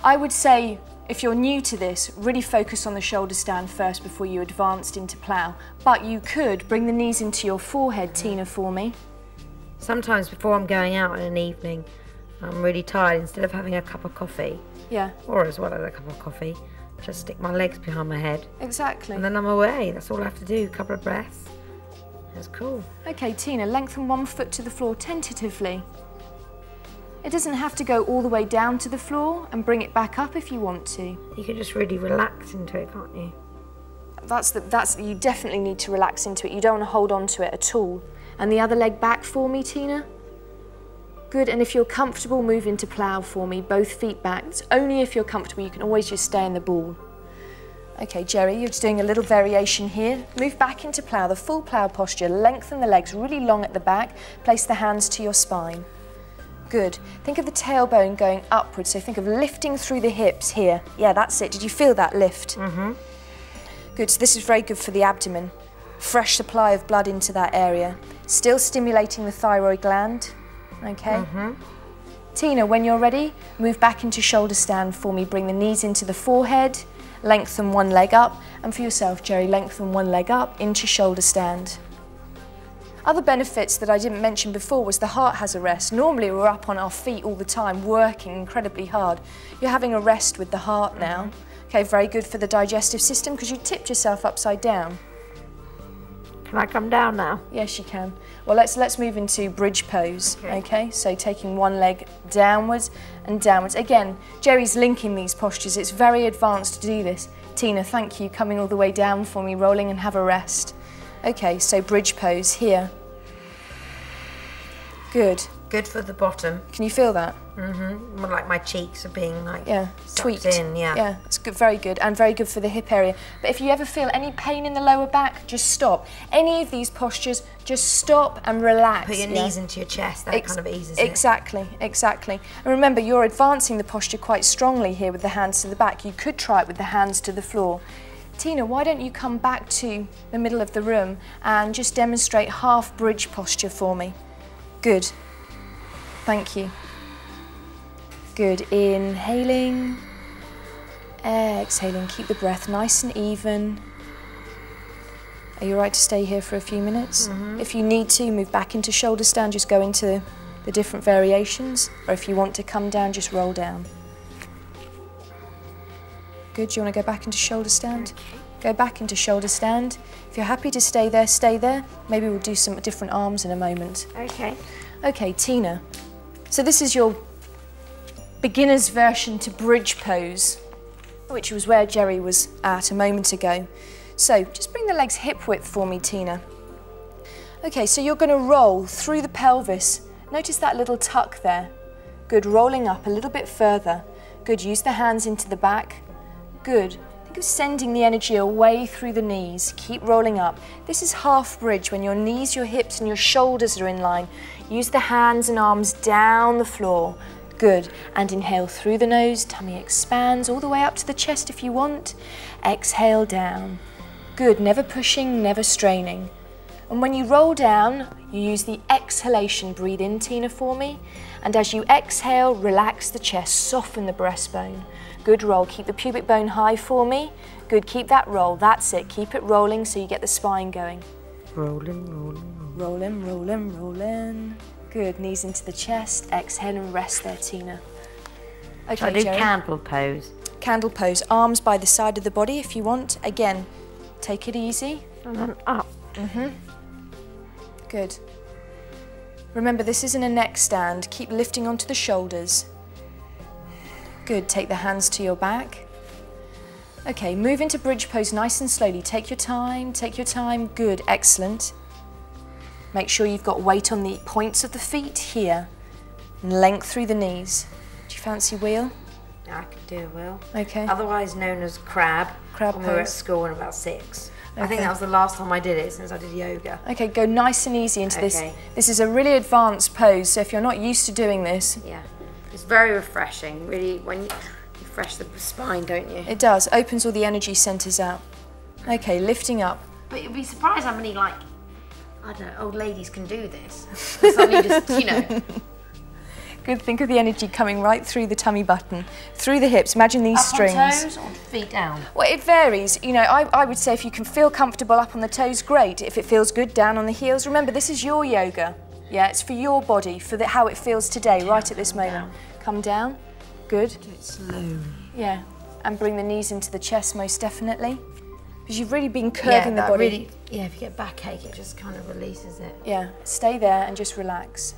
I would say, if you're new to this, really focus on the shoulder stand first before you advanced into plough. But you could bring the knees into your forehead, Tina, for me.
Sometimes before I'm going out in an evening, I'm really tired. Instead of having a cup of coffee,
yeah,
or as well as a cup of coffee, just stick my legs behind my head.
Exactly.
And then I'm away. That's all I have to do. A couple of breaths. That's cool.
Okay, Tina, lengthen one foot to the floor tentatively. It doesn't have to go all the way down to the floor, and bring it back up if you want to.
You can just really relax into it, can't you?
You definitely need to relax into it. You don't want to hold on to it at all. And the other leg back for me, Tina. Good, and if you're comfortable, move into plough for me, both feet back. It's only if you're comfortable, you can always just stay in the ball. Okay, Geri, you're just doing a little variation here. Move back into plough, the full plough posture. Lengthen the legs really long at the back. Place the hands to your spine. Good. Think of the tailbone going upwards, so think of lifting through the hips here. Yeah, that's it. Did you feel that lift? Mm-hmm. Good, so this is very good for the abdomen. Fresh supply of blood into that area. Still stimulating the thyroid gland. Okay. Mm-hmm. Tina, when you're ready, move back into shoulder stand for me. Bring the knees into the forehead, lengthen one leg up, and for yourself, Geri, lengthen one leg up into shoulder stand. Other benefits that I didn't mention before was the heart has a rest. Normally we're up on our feet all the time, working incredibly hard. You're having a rest with the heart now. Okay, very good for the digestive system because you tipped yourself upside down.
Can I come down now?
Yes, you can. Well, let's move into bridge pose, okay? So taking one leg downwards and downwards. Again, Geri's linking these postures. It's very advanced to do this. Tina, thank you, coming all the way down for me, rolling and have a rest. Okay, so bridge pose here. Good.
Good for the bottom.
Can you feel that?
Mm-hmm. Like my cheeks are being
tweaked
in,
Yeah, it's good, very good, and very good for the hip area. But if you ever feel any pain in the lower back, just stop. Any of these postures, just stop and relax.
Put your knees into your chest, that kind of eases it.
Exactly. And remember, you're advancing the posture quite strongly here with the hands to the back. You could try it with the hands to the floor. Tina, why don't you come back to the middle of the room and just demonstrate half bridge posture for me? Good. Thank you. Good. Inhaling, exhaling. Keep the breath nice and even. Are you all right to stay here for a few minutes? Mm-hmm. If you need to, move back into shoulder stand, just go into the different variations. Or if you want to come down, just roll down. Good. Do you want to go back into shoulder stand? Okay. Go back into shoulder stand. If you're happy to stay there, stay there. Maybe we'll do some different arms in a moment.
Okay.
Okay, Tina. So this is your beginner's version to bridge pose, which was where Geri was at a moment ago. So just bring the legs hip width for me, Tina. Okay, so you're going to roll through the pelvis. Notice that little tuck there. Good, rolling up a little bit further. Good, use the hands into the back. Good. Think of sending the energy away through the knees. Keep rolling up. This is half bridge when your knees, your hips and your shoulders are in line. Use the hands and arms down the floor. Good. And inhale through the nose. Tummy expands all the way up to the chest if you want. Exhale down. Good. Never pushing, never straining. And when you roll down, you use the exhalation. Breathe in, Tina, for me. And as you exhale, relax the chest, soften the breastbone. Good roll. Keep the pubic bone high for me. Good, keep that roll. That's it. Keep it rolling so you get the spine going.
Rolling, rolling, rolling.
Rolling, rolling, rolling. Good, knees into the chest. Exhale and rest there, Tina. Okay,
I do
Geri.
candle pose.
Candle pose. Arms by the side of the body if you want. Again, take it easy.
And then up.
Good. Remember, this isn't a neck stand. Keep lifting onto the shoulders. Good, take the hands to your back. Okay, move into bridge pose nice and slowly. Take your time, take your time. Good, excellent. Make sure you've got weight on the points of the feet here. And length through the knees. Do you fancy wheel?
I could do a wheel.
Okay.
Otherwise known as crab.
Crab
when we were at
pose.
school when about 6. I
Okay.
think that was the last time I did it since I did yoga.
Okay, go nice and easy into this.
Okay.
This is a really advanced pose, so if you're not used to doing this,
Yeah. It's very refreshing, really, when you refresh the spine, don't you?
it does. Opens all the energy centers out. Okay, lifting up.
But you'd be surprised how many, like, I don't know, old ladies can do this. Suddenly just, you know.
Good, think of the energy coming right through the tummy button, through the hips. Imagine these strings.
Up on toes or feet down?
Well, it varies. You know, I would say if you can feel comfortable up on the toes, great. If it feels good, down on the heels. Remember, this is your yoga. Yeah, it's for your body, for how it feels today, right at this moment. Come down. Good.
Do it slowly.
Yeah, and bring the knees into the chest most definitely. Because you've really been curving the body.
Really, yeah, if you get backache, it just kind of releases it.
Yeah, stay there and just relax.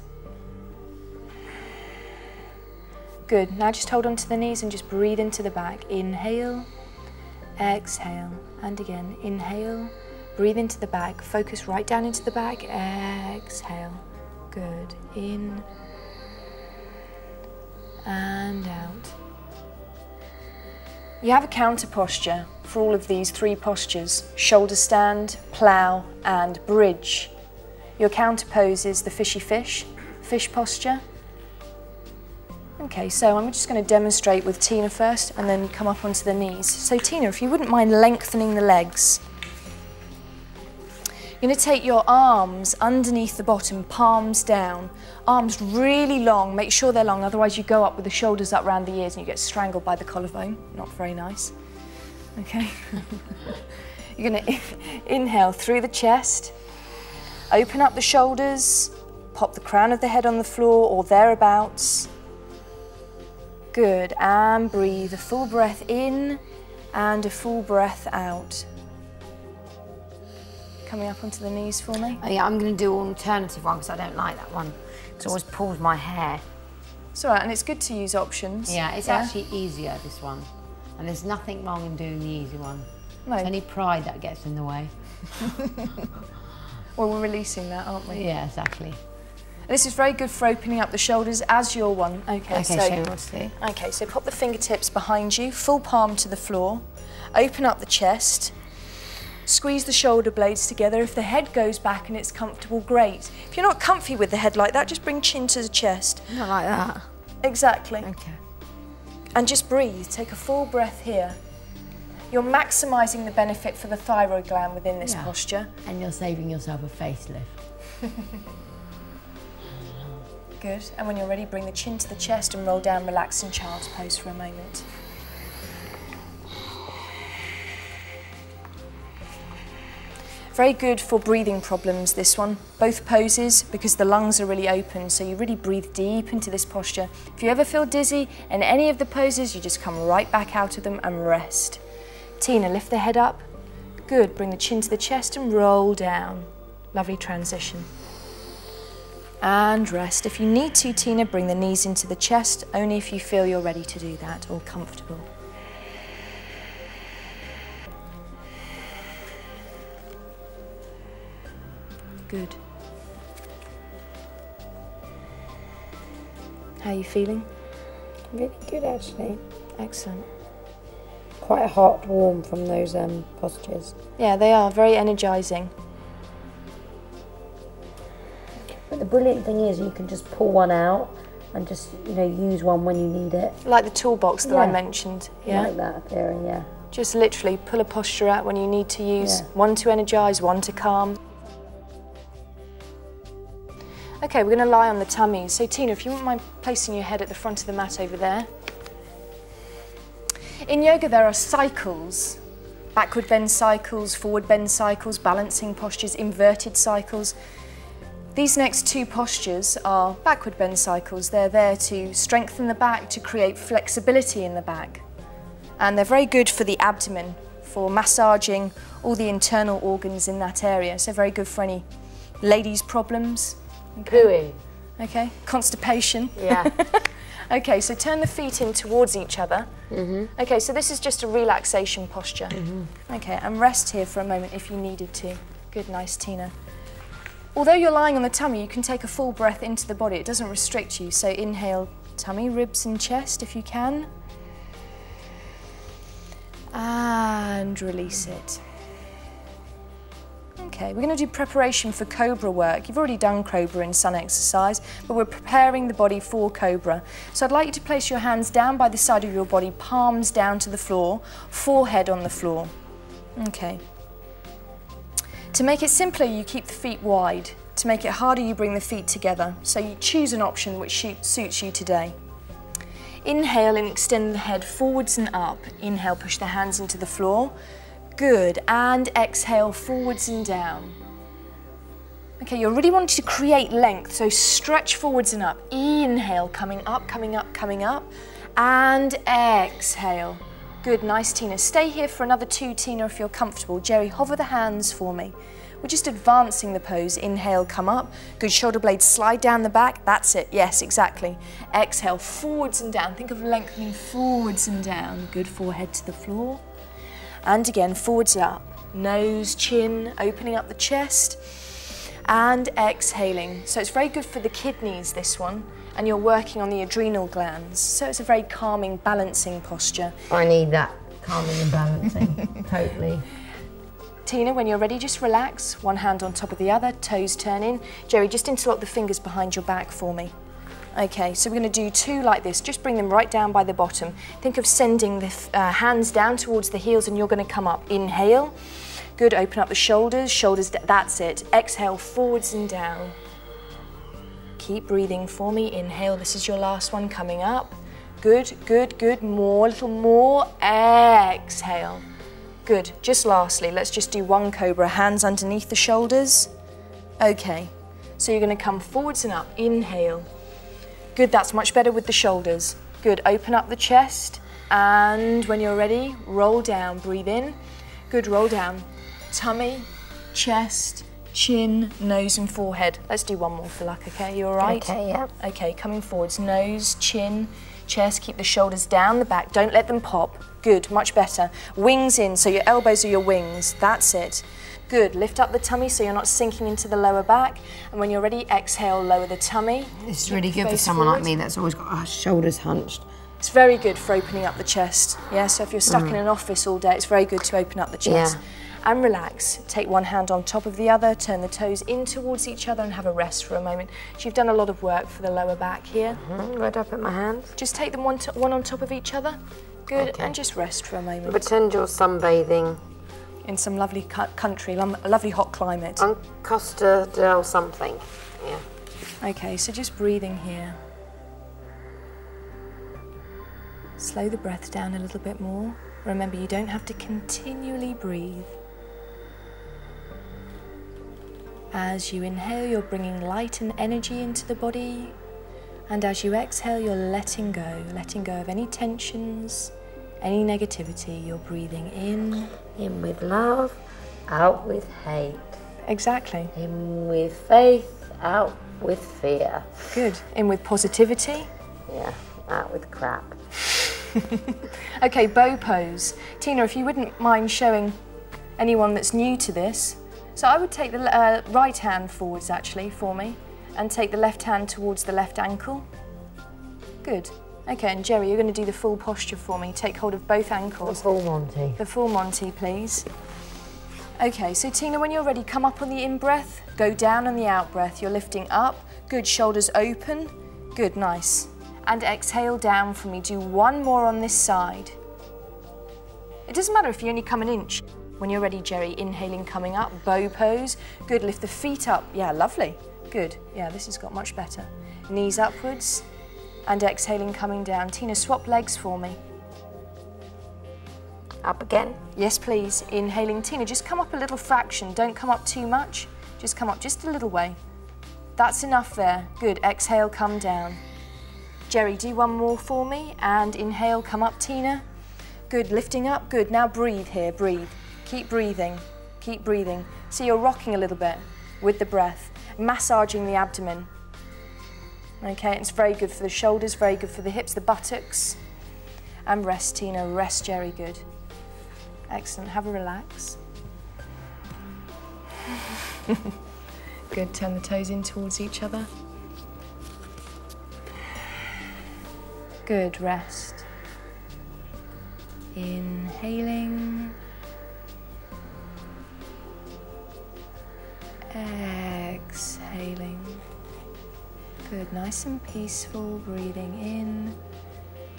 Good, now just hold on to the knees and just breathe into the back. Inhale, exhale, and again, inhale, breathe into the back, focus right down into the back, exhale. Good, in and out. You have a counter posture for all of these 3 postures: shoulder stand, plough, and bridge. Your counter pose is the fishy fish posture. Okay, so I'm just going to demonstrate with Tina first and then come up onto the knees. So Tina, if you wouldn't mind lengthening the legs. You're going to take your arms underneath the bottom, palms down. Arms really long, make sure they're long, otherwise you go up with the shoulders up around the ears and you get strangled by the collarbone. Not very nice. Okay. You're going to inhale through the chest, open up the shoulders, pop the crown of the head on the floor or thereabouts. Good, and breathe a full breath in and a full breath out. Coming up onto the knees for me.
Oh, yeah, I'm going to do an alternative one because I don't like that one. It always pulls my hair.
It's all right, and it's good to use options.
Yeah, it's actually easier, this one. And there's nothing wrong in doing the easy one.
No.
It's only pride that gets in the way.
Well, we're releasing that, aren't we?
Yeah, exactly.
This is very good for opening up the shoulders as your one. Okay,
Okay, so we'll see.
Okay, so pop the fingertips behind you, full palm to the floor. Open up the chest. Squeeze the shoulder blades together. If the head goes back and it's comfortable, great. If you're not comfy with the head like that, just bring chin to the chest.
Not like that.
Exactly.
Okay.
And just breathe. Take a full breath here. You're maximising the benefit for the thyroid gland within this posture.
And you're saving yourself a facelift.
Good. And when you're ready, bring the chin to the chest and roll down, relax in child's pose for a moment. Very good for breathing problems, this one. Both poses, because the lungs are really open, so you really breathe deep into this posture. If you ever feel dizzy in any of the poses, you just come right back out of them and rest. Tina, lift the head up. Good. Bring the chin to the chest and roll down. Lovely transition. And rest. If you need to, Tina, bring the knees into the chest, only if you feel you're ready to do that or comfortable. Good. How are you feeling?
Really good, actually.
Excellent.
Quite hot, warm from those postures.
Yeah, they are very energising.
But the brilliant thing is you can just pull one out and just, you know, use one when you need it.
Like the toolbox that I
Yeah.
mentioned. Yeah.
Like that appearing, yeah.
Just literally pull a posture out when you need to use
Yeah.
one to energise, one to calm. Okay, we're going to lie on the tummy. So Tina, if you wouldn't mind placing your head at the front of the mat over there. In yoga there are cycles. Backward bend cycles, forward bend cycles, balancing postures, inverted cycles. These next two postures are backward bend cycles. They're there to strengthen the back, to create flexibility in the back. And they're very good for the abdomen, for massaging all the internal organs in that area. So very good for any ladies' problems. Okay.
Pooing.
Okay, constipation.
Yeah.
Okay, so turn the feet in towards each other.
Mm-hmm.
Okay, so this is just a relaxation posture. Mm-hmm. Okay, and rest here for a moment if you needed to. Good, nice, Tina. Although you're lying on the tummy, you can take a full breath into the body. It doesn't restrict you. So inhale, tummy, ribs and chest if you can. And release it. Okay, we're going to do preparation for Cobra work. You've already done Cobra in sun exercise, but we're preparing the body for Cobra. So I'd like you to place your hands down by the side of your body, palms down to the floor, forehead on the floor. Okay. To make it simpler, you keep the feet wide. To make it harder, you bring the feet together. So you choose an option which suits you today. Inhale and extend the head forwards and up. Inhale, push the hands into the floor. Good, and exhale forwards and down. Okay, you're really wanting to create length, so stretch forwards and up. Inhale, coming up, coming up, coming up, and exhale. Good, nice, Tina. Stay here for another 2, Tina, if you're comfortable. Geri, hover the hands for me. We're just advancing the pose. Inhale, come up. Good, shoulder blades slide down the back. That's it, yes, exactly. Exhale, forwards and down. Think of lengthening forwards and down. Good, forehead to the floor. And again, forwards up, nose, chin, opening up the chest, and exhaling. So it's very good for the kidneys, this one, and you're working on the adrenal glands. So it's a very calming, balancing posture.
I need that calming and balancing, totally.
Tina, when you're ready, just relax. One hand on top of the other, toes turn in. Geri, just interlock the fingers behind your back for me. Okay, so we're going to do 2 like this. Just bring them right down by the bottom. Think of sending the hands down towards the heels and you're going to come up. Inhale. Good, open up the shoulders. That's it. Exhale, forwards and down. Keep breathing for me. Inhale, this is your last one, coming up. Good, good, good. More, a little more. Exhale. Good, just lastly, let's just do 1 Cobra. Hands underneath the shoulders. Okay, so you're going to come forwards and up. Inhale. Good, that's much better with the shoulders. Good, open up the chest, and when you're ready, roll down, breathe in. Good, roll down. Tummy, chest, chin, nose and forehead. Let's do 1 more for luck, okay? You all right?
Okay, yeah.
Okay, coming forwards, nose, chin, chest, keep the shoulders down the back, don't let them pop. Good, much better. Wings in, so your elbows are your wings, that's it. Good, lift up the tummy so you're not sinking into the lower back. And when you're ready, exhale, lower the tummy.
This is really good for someone like me that's always got our shoulders hunched.
It's very good for opening up the chest. Yeah, so if you're stuck in an office all day, it's very good to open up the chest. Yeah. And relax. Take 1 hand on top of the other, turn the toes in towards each other and have a rest for a moment. So you've done a lot of work for the lower back here.
Where do I put my hands?
Just take them one on top of each other. Good, okay. And just rest for a moment.
Pretend you're sunbathing.
In some lovely country, a lovely hot climate.
On Costa del something, yeah.
Okay, so just breathing here. Slow the breath down a little bit more. Remember, you don't have to continually breathe. As you inhale, you're bringing light and energy into the body. And as you exhale, you're letting go of any tensions, any negativity. You're breathing in with love, out with hate. Exactly. In with faith, out with fear. Good. In with positivity. Yeah, out with crap. Okay, bow pose. Tina, if you wouldn't mind showing anyone that's new to this. So I would take the right hand forwards actually for me and take the left hand towards the left ankle. Good. Okay, and Geri, you're going to do the full posture for me. Take hold of both ankles.
The full Monty.
The full Monty, please. Okay, so Tina, when you're ready, come up on the in-breath, go down on the out-breath. You're lifting up. Good, shoulders open. Good, nice. And exhale down for me. Do 1 more on this side. It doesn't matter if you only come an inch. When you're ready, Geri, inhaling, coming up, bow pose. Good, lift the feet up. Yeah, lovely. Good, yeah, this has got much better. Knees upwards, and exhaling, coming down. Tina, swap legs for me.
Up again.
Yes, please. Inhaling. Tina, just come up a little fraction. Don't come up too much. Just come up just a little way. That's enough there. Good. Exhale, come down. Geri, do one more for me. And inhale, come up, Tina. Good. Lifting up. Good. Now breathe here. Breathe. Keep breathing. Keep breathing. So you're rocking a little bit with the breath, massaging the abdomen. Okay, it's very good for the shoulders, very good for the hips, the buttocks. And rest, Tina. Rest, Geri. Good. Excellent. Have a relax. Good. Turn the toes in towards each other. Good. Rest. Inhaling. Exhaling. Good. Nice and peaceful. Breathing in.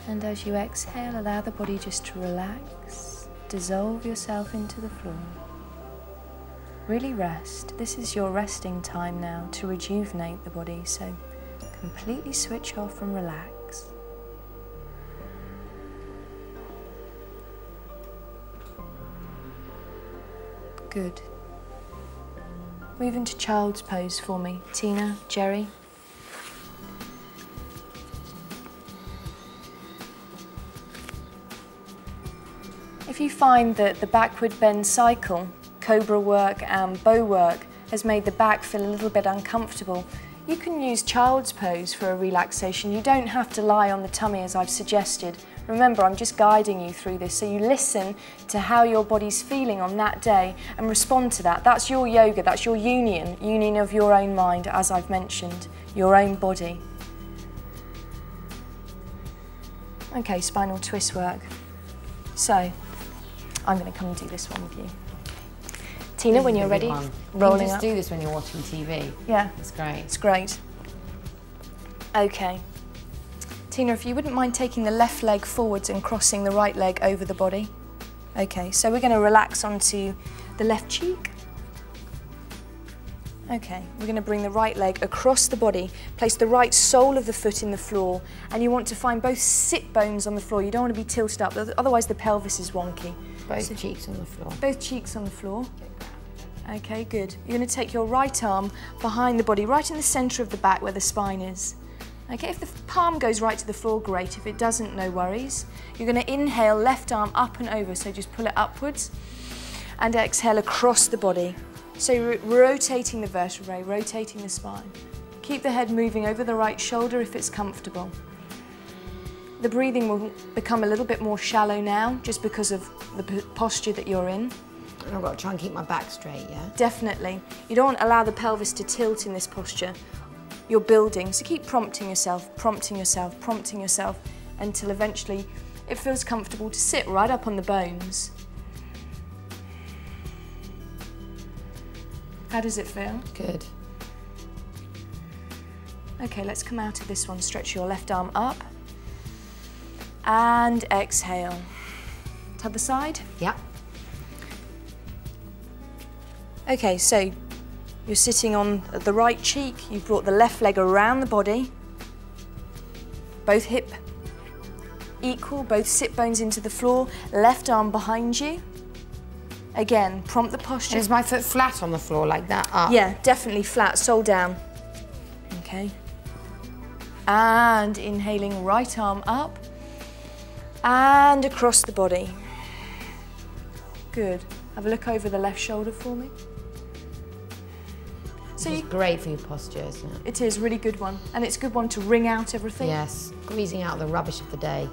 And as you exhale, allow the body just to relax. Dissolve yourself into the floor. Really rest. This is your resting time now to rejuvenate the body, so completely switch off and relax. Good. Move into child's pose for me. Tina, Geri. If you find that the backward bend cycle, cobra work and bow work, has made the back feel a little bit uncomfortable, you can use child's pose for a relaxation. You don't have to lie on the tummy as I've suggested. Remember, I'm just guiding you through this, so you listen to how your body's feeling on that day and respond to that. That's your yoga, that's your union of your own mind, as I've mentioned, your own body. Okay, spinal twist work. So, I'm going to come and do this one with you. Tina, when you're ready, rolling
just
up.
do this when you're watching TV.
Yeah.
It's great.
It's great. Okay. Tina, if you wouldn't mind taking the left leg forwards and crossing the right leg over the body. Okay, so we're going to relax onto the left cheek. Okay, we're going to bring the right leg across the body, place the right sole of the foot in the floor, and you want to find both sit bones on the floor. You don't want to be tilted up, otherwise the pelvis is wonky.
Both cheeks on the floor.
Both cheeks on the floor. Okay, good. You're going to take your right arm behind the body, right in the centre of the back where the spine is. Okay, if the palm goes right to the floor, great. If it doesn't, no worries. You're going to inhale, left arm up and over, so just pull it upwards, and exhale across the body. So you're rotating the vertebrae, rotating the spine. Keep the head moving over the right shoulder if it's comfortable. The breathing will become a little bit more shallow now, just because of the posture that you're in.
And I've got to try and keep my back straight, yeah?
Definitely. You don't want to allow the pelvis to tilt in this posture. You're building, so keep prompting yourself, prompting yourself, prompting yourself, until eventually it feels comfortable to sit right up on the bones. How does it feel?
Good.
Okay, let's come out of this one. Stretch your left arm up. And exhale. To the side?
Yeah.
Okay, so you're sitting on the right cheek. You've brought the left leg around the body. Both hip equal, both sit bones into the floor. Left arm behind you. Again, prompt the posture.
And is my foot flat on the floor like that? Up?
Yeah, definitely flat, sole down. Okay. And inhaling, right arm up. And across the body. Good. Have a look over the left shoulder for me. So
It's great for your posture, isn't it?
It is, really good one. And it's a good one to wring out everything.
Yes, squeezing out the rubbish of the day.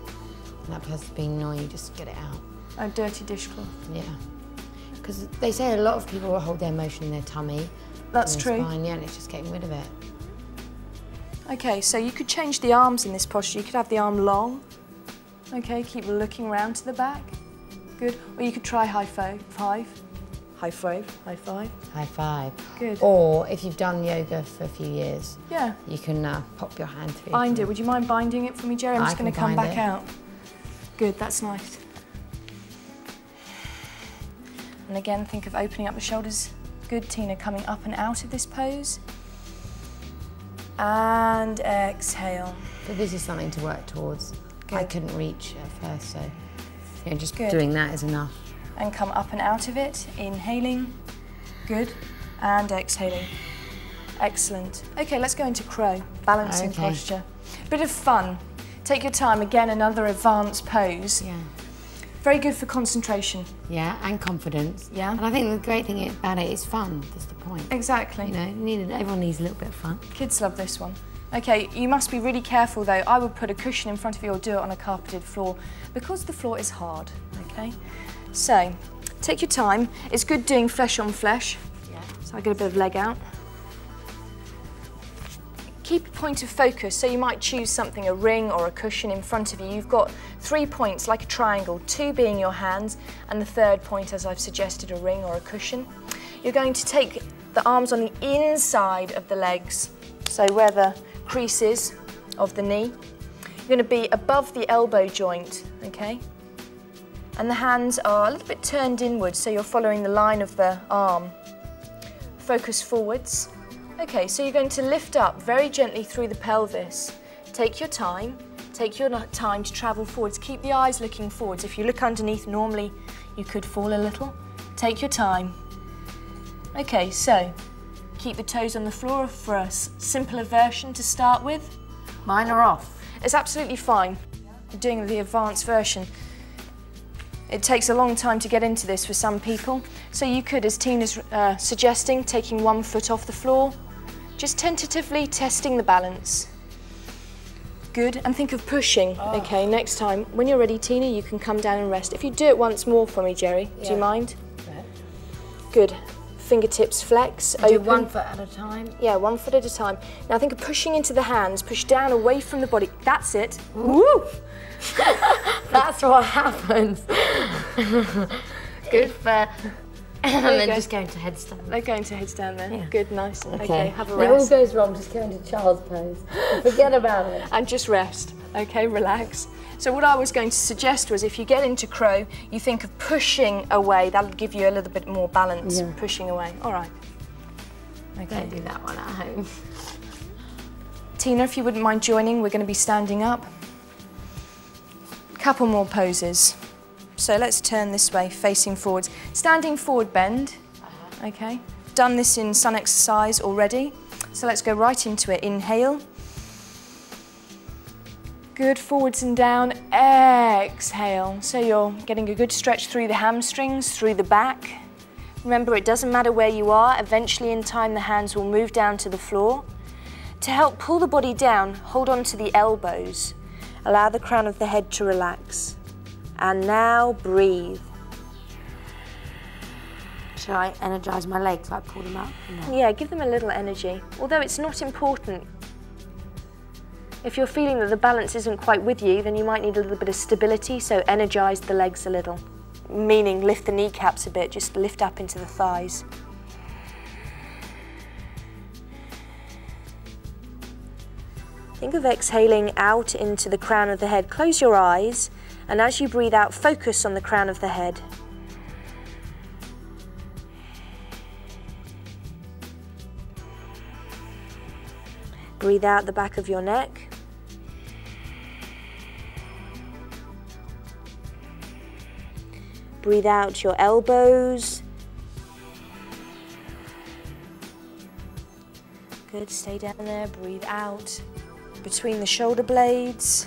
And that person's being annoying, you just get it out.
A dirty dishcloth.
Yeah. Because they say a lot of people will hold their emotion in their tummy.
That's
in
true.
their spine, yeah, and it's just getting rid of it.
Okay, so you could change the arms in this posture. You could have the arm long. Okay, keep looking round to the back. Good. Or you could try high five. High five. High five.
High five.
Good.
Or if you've done yoga for a few years,
Yeah.
you can pop your hand through.
Bind it. Would you mind binding it for me, Geri? I'm just
I
going to
can
come
bind
back
it.
out. Good, that's nice. And again, think of opening up the shoulders. Good, Tina, coming up and out of this pose. And exhale.
But this is something to work towards.
Good.
I couldn't reach at first, so just
Good.
doing that is enough.
And come up and out of it, inhaling, good, and exhaling. Excellent. Okay, let's go into crow, balancing posture. Bit of fun. Take your time, again, another advanced pose.
Yeah.
Very good for concentration.
Yeah, and confidence.
Yeah.
And I think the great thing about it is fun, that's the point.
Exactly.
You know, everyone needs a little bit of fun.
Kids love this one. Okay, you must be really careful though. I would put a cushion in front of you or do it on a carpeted floor because the floor is hard, okay? So, take your time. It's good doing flesh on flesh.
Yeah.
So I get a bit of leg out. Keep a point of focus, so you might choose something, a ring or a cushion in front of you. You've got 3 points, like a triangle, 2 being your hands, and the third point, as I've suggested, a ring or a cushion. You're going to take the arms on the inside of the legs, so where the crease is of the knee. You're going to be above the elbow joint, okay? And the hands are a little bit turned inwards, so you're following the line of the arm. Focus forwards. Okay, so you're going to lift up very gently through the pelvis. Take your time to travel forwards. Keep the eyes looking forwards. If you look underneath, normally you could fall a little. Take your time. Okay, so keep the toes on the floor for a simpler version to start with.
Mine are off.
It's absolutely fine. Doing the advanced version. It takes a long time to get into this for some people. So you could, as Tina's suggesting, taking 1 foot off the floor, just tentatively testing the balance. Good, and think of pushing. Okay, next time, when you're ready, Tina, you can come down and rest. If you do it once more for me, Geri, do you mind?
Yeah.
Good. Fingertips flex,
Do
open.
1 foot at a time.
Yeah, 1 foot at a time. Now think of pushing into the hands, push down away from the body. That's it. Woo!
That's what happens. Good for... and then
go.
just going to headstand.
They're going to headstand there.
Yeah.
Good, nice. Okay, have a
When it all
rest.
goes wrong, just go into child's pose. Forget about it.
And just rest. Okay, relax. So what I was going to suggest was if you get into crow, you think of pushing away. That'll give you a little bit more balance, pushing away. All right. Okay.
Don't do that one at home.
Tina, if you wouldn't mind joining, we're going to be standing up. Couple more poses. So let's turn this way, facing forwards. Standing forward bend, okay. Done this in sun exercise already. So let's go right into it. Inhale. Good, forwards and down, exhale. So you're getting a good stretch through the hamstrings, through the back. Remember, it doesn't matter where you are. Eventually in time, the hands will move down to the floor. To help pull the body down, hold on to the elbows. Allow the crown of the head to relax. And now breathe.
Shall I energise my legs, like pull them up? No.
Yeah, give them a little energy. Although it's not important. If you're feeling that the balance isn't quite with you, then you might need a little bit of stability, so energise the legs a little. Meaning lift the kneecaps a bit, just lift up into the thighs. Think of exhaling out into the crown of the head. Close your eyes, and as you breathe out, focus on the crown of the head. Breathe out the back of your neck. Breathe out your elbows. Good, stay down there, breathe out between the shoulder blades.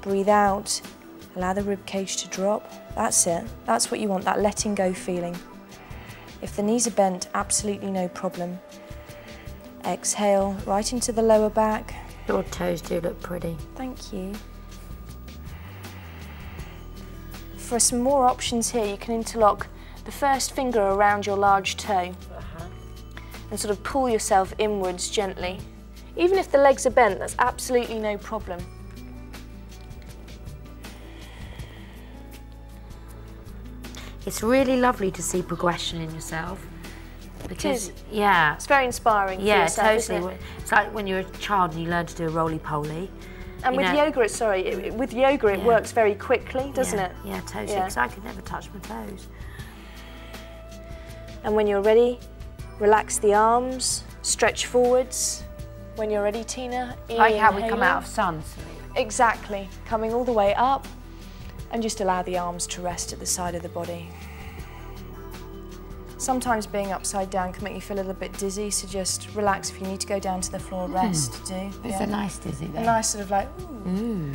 Breathe out, allow the rib cage to drop. That's it, that's what you want, that letting go feeling. If the knees are bent, absolutely no problem. Exhale right into the lower back.
Your toes do look pretty.
Thank you. For some more options here, you can interlock the first finger around your large toe and sort of pull yourself inwards gently. Even if the legs are bent, that's absolutely no problem.
It's really lovely to see progression in yourself. Because, yeah.
It's very inspiring for yourself, isn't it?
It's like when you're a child and you learn to do a roly-poly.
And with yoga, it works very quickly, doesn't it?
Yeah, totally, because I could never touch my toes.
And when you're ready, relax the arms, stretch forwards. When you're ready, Tina,
Like how we come
inhaling.
out of sun sleep.
Exactly, coming all the way up, and just allow the arms to rest at the side of the body. Sometimes being upside down can make you feel a little bit dizzy, so just relax. If you need to go down to the floor, rest, do.
It's a nice dizzy
A
though.
nice sort of like, ooh.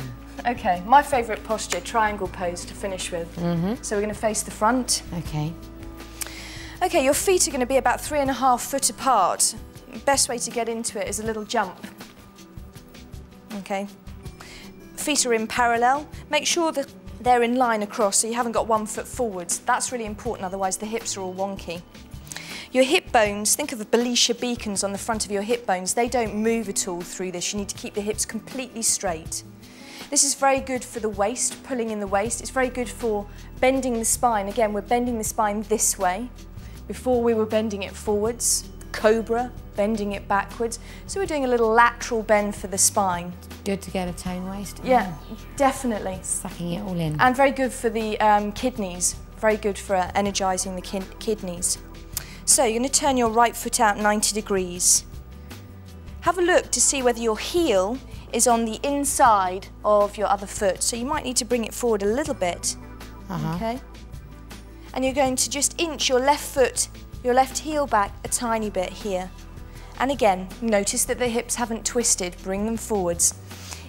Okay, my favourite posture, triangle pose to finish with. So we're going to face the front.
Okay.
Okay, your feet are going to be about 3.5 foot apart. Best way to get into it is a little jump. Okay. Feet are in parallel. Make sure that they're in line across, so you haven't got 1 foot forwards. That's really important, otherwise the hips are all wonky. Your hip bones, think of the Belisha beacons on the front of your hip bones. They don't move at all through this. You need to keep the hips completely straight. This is very good for the waist, pulling in the waist. It's very good for bending the spine. Again, we're bending the spine this way. Before we were bending it forwards. Cobra, bending it backwards. So we're doing a little lateral bend for the spine.
Good to get a tone waist.
Yeah, definitely.
Sucking it all in.
And very good for the kidneys. Very good for energising the kidneys. So you're going to turn your right foot out 90 degrees. Have a look to see whether your heel is on the inside of your other foot. So you might need to bring it forward a little bit. Okay. And you're going to just inch your left foot, your left heel back a tiny bit here. And again, notice that the hips haven't twisted. Bring them forwards.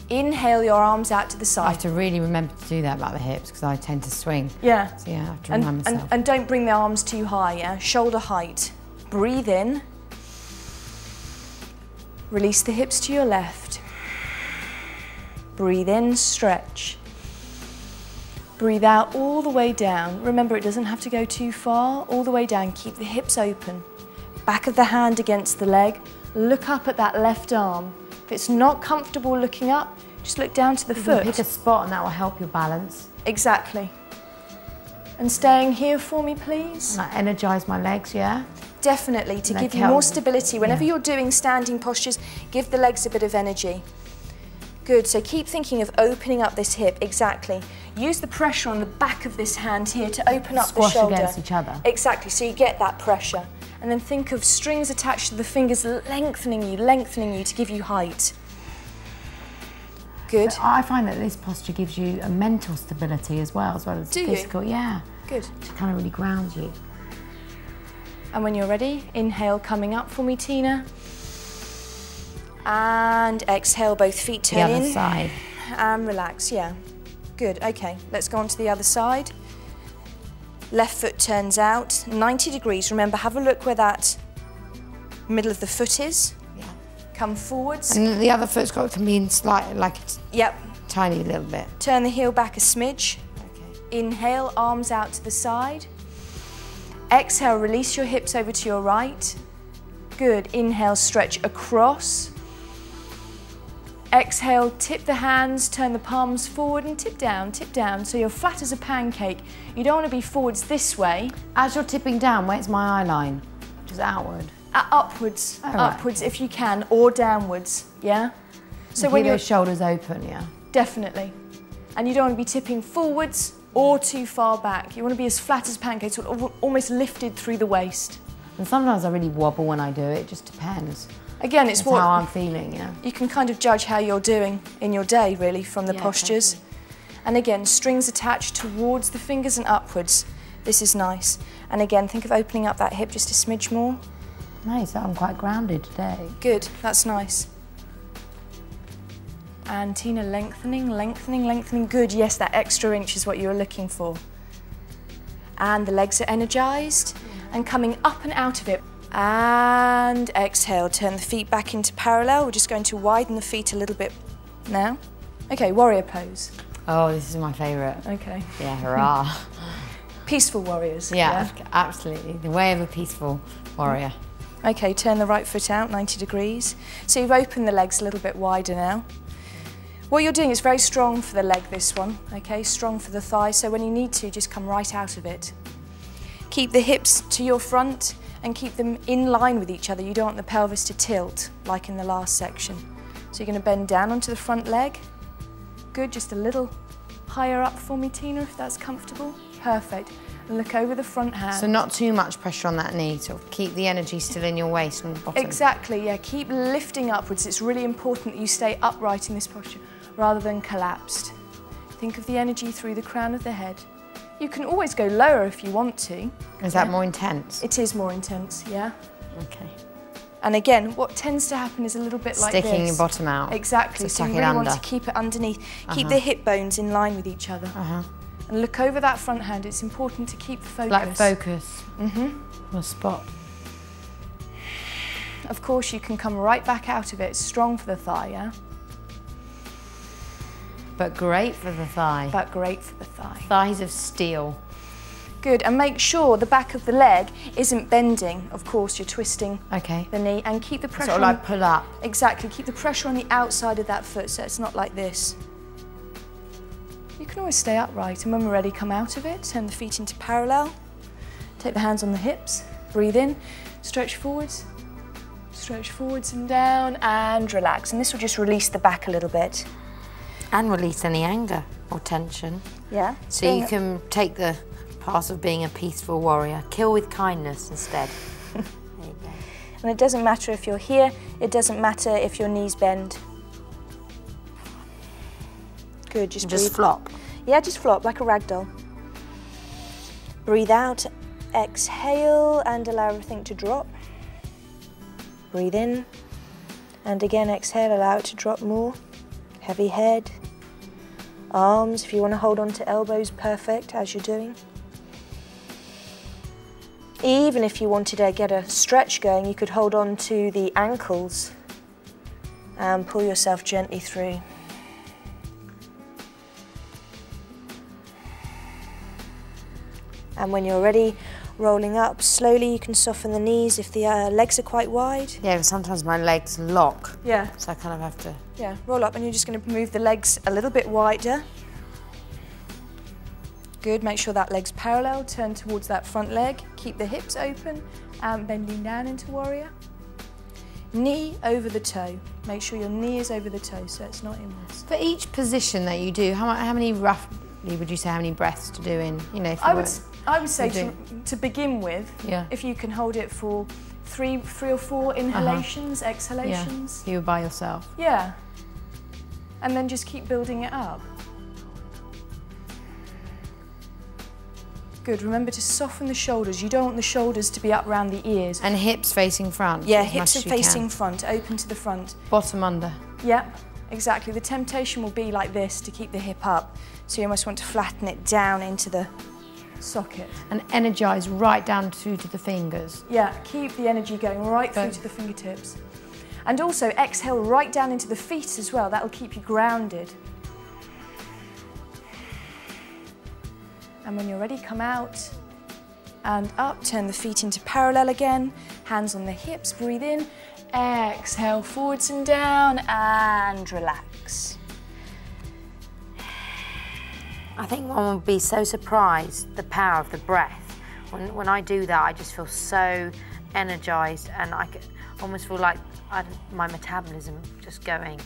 Inhale your arms out to the
I
side.
have to really remember to do that about the hips because I tend to swing.
Yeah.
So yeah, I have to remind myself.
And don't bring the arms too high, yeah? Shoulder height. Breathe in. Release the hips to your left. Breathe in, stretch. Breathe out all the way down. Remember, it doesn't have to go too far. All the way down, keep the hips open. Back of the hand against the leg. Look up at that left arm. If it's not comfortable looking up, just look down to the foot.
Pick a spot and that will help your balance.
Exactly. And staying here for me, please.
And I energise my legs, yeah?
Definitely, to
Like
give you
help-
more stability. Whenever you're doing standing postures, give the legs a bit of energy. Good, so keep thinking of opening up this hip, exactly. Use the pressure on the back of this hand here to open up
Squash
the shoulder.
against each other.
Exactly, so you get that pressure. And then think of strings attached to the fingers lengthening you to give you height. Good.
So I find that this posture gives you a mental stability as well as
Do you?
physical. Yeah.
Good.
It kind of really grounds you.
And when you're ready, inhale coming up for me, Tina. And exhale, both feet
The
turn
other
in.
side.
And relax, yeah. Good, okay. Let's go on to the other side. Left foot turns out, 90 degrees. Remember, have a look where that middle of the foot is.
Yeah.
Come forwards.
And the other foot's got to be in slightly, like a
Yep.
tiny little bit.
Turn the heel back a smidge.
Okay.
Inhale, arms out to the side. Exhale, release your hips over to your right. Good, inhale, stretch across. Exhale, tip the hands, turn the palms forward and tip down, so you're flat as a pancake. You don't want to be forwards this way.
As you're tipping down, where's my eye line? Just outward.
Upwards,
Oh, right.
upwards if you can, or downwards, yeah? So
Keep
when you're,
those shoulders open, yeah?
definitely. And you don't want to be tipping forwards or too far back. You want to be as flat as pancakes, so almost lifted through the waist.
And sometimes I really wobble when I do it, it just depends.
Again, it's
That's
what
how I'm feeling, yeah.
you can kind of judge how you're doing in your day, really, from the
Yeah,
postures.
totally.
And again, strings attached towards the fingers and upwards. This is nice. And again, think of opening up that hip just a smidge more.
Nice, I'm quite grounded today.
Good, that's nice. And Tina, lengthening, lengthening, lengthening. Good, yes, that extra inch is what you were looking for. And the legs are energised. And coming up and out of it. And exhale, turn the feet back into parallel. We're just going to widen the feet a little bit now. Okay, warrior pose.
Oh, this is my favourite.
Okay.
Yeah, hurrah.
Peaceful warriors.
Yeah, absolutely. The way of a peaceful warrior.
Okay, turn the right foot out 90 degrees. So you've opened the legs a little bit wider now. What you're doing is very strong for the leg, this one, okay? Strong for the thigh, so when you need to, just come right out of it. Keep the hips to your front and keep them in line with each other. You don't want the pelvis to tilt, like in the last section. So you're going to bend down onto the front leg. Good, just a little higher up for me, Tina, if that's comfortable. Perfect. And look over the front hand.
So not too much pressure on that knee, sort of keep the energy still in your waist and bottom.
Exactly, yeah, keep lifting upwards. It's really important that you stay upright in this posture rather than collapsed. Think of the energy through the crown of the head. You can always go lower if you want to.
Is that more intense?
It is more intense, yeah.
Okay.
And again, what tends to happen is a little bit like this.
Sticking your bottom out.
Exactly, so you really want to keep it underneath. Keep the hip bones in line with each other. And look over that front hand. It's important to keep the focus.
Like focus. Or spot.
Of course, you can come right back out of it. It's strong for the thigh, yeah?
But great for the thigh.
But great for the thigh.
Thighs of steel.
Good, and make sure the back of the leg isn't bending. Of course, you're twisting the knee, and keep the pressure
sort of like pull up.
Exactly, keep the pressure on the outside of that foot so it's not like this. You can always stay upright, and when we're ready, come out of it, turn the feet into parallel, take the hands on the hips, breathe in, stretch forwards and down, and relax. And this will just release the back a little bit.
And release any anger or tension.
Yeah.
So you can take the path of being a peaceful warrior. Kill with kindness instead. There you go.
And it doesn't matter if you're here, it doesn't matter if your knees bend. Good, just breathe.
Just flop.
Yeah, just flop like a rag doll. Breathe out, exhale, and allow everything to drop. Breathe in, and again exhale, allow it to drop more. Heavy head. Arms, if you want to hold on to elbows, perfect, as you're doing. Even if you wanted to get a stretch going, you could hold on to the ankles and pull yourself gently through. And when you're ready, rolling up slowly, you can soften the knees if the legs are quite wide.
Yeah, sometimes my legs lock.
Yeah.
So I kind of have to...
Yeah, roll up, and you're just going to move the legs a little bit wider. Good, make sure that leg's parallel, turn towards that front leg, keep the hips open, and bending down into warrior. Knee over the toe. Make sure your knee is over the toe so it's not inwards.
For each position that you do, how many roughly would you say how many breaths to do in? You know, if you
I would say to begin with, if you can hold it for three or four inhalations, exhalations.
Yeah, you were by yourself.
Yeah. And then just keep building it up. Good, remember to soften the shoulders. You don't want the shoulders to be up around the ears.
And hips facing front.
Yeah, hips are facing front, open to the front.
Bottom under.
Yeah, exactly. The temptation will be like this, to keep the hip up. So you almost want to flatten it down into the socket.
And energise right down to the fingers.
Yeah, keep the energy going right through to the fingertips. And also exhale right down into the feet as well. That'll keep you grounded. And when you're ready, come out and up. Turn the feet into parallel again. Hands on the hips, breathe in. Exhale, forwards and down, and relax.
I think one would be so surprised the power of the breath. When I do that, I just feel so energised, and I almost feel like my metabolism just going.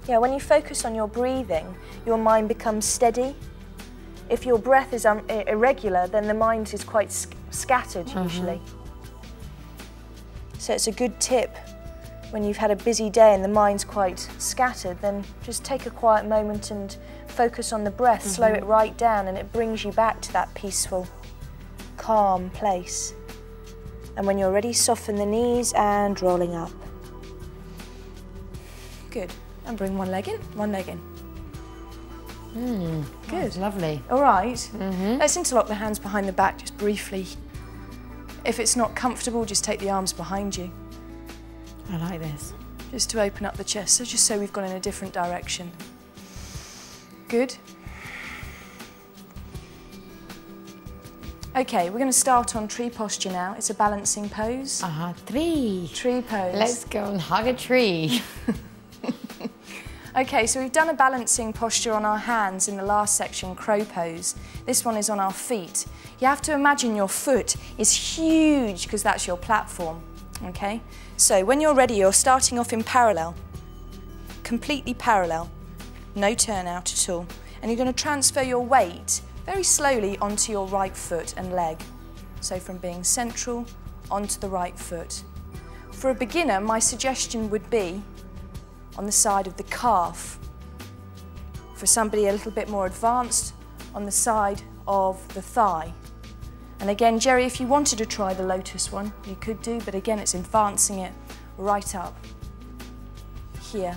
Yeah, when you focus on your breathing, your mind becomes steady. If your breath is irregular, then the mind is quite scattered usually. So it's a good tip when you've had a busy day and the mind's quite scattered, then just take a quiet moment and focus on the breath, slow it right down, and it brings you back to that peaceful, calm place. And when you're ready, soften the knees and rolling up. Good. And bring one leg in, one leg in. Good.
That's lovely.
All right. Let's interlock the hands behind the back just briefly. If it's not comfortable, just take the arms behind you.
I like this.
Just to open up the chest, so just so we've gone in a different direction. Good. Okay, we're going to start on tree posture now. It's a balancing pose.
Tree.
Tree pose.
Let's go and hug a tree.
Okay, so we've done a balancing posture on our hands in the last section, crow pose. This one is on our feet. You have to imagine your foot is huge because that's your platform, okay? So when you're ready, you're starting off in parallel, completely parallel, no turnout at all. And you're going to transfer your weight very slowly onto your right foot and leg. So from being central onto the right foot. For a beginner, my suggestion would be on the side of the calf. For somebody a little bit more advanced, on the side of the thigh. And again, Geri, if you wanted to try the lotus one, you could do, but again, it's advancing it right up here.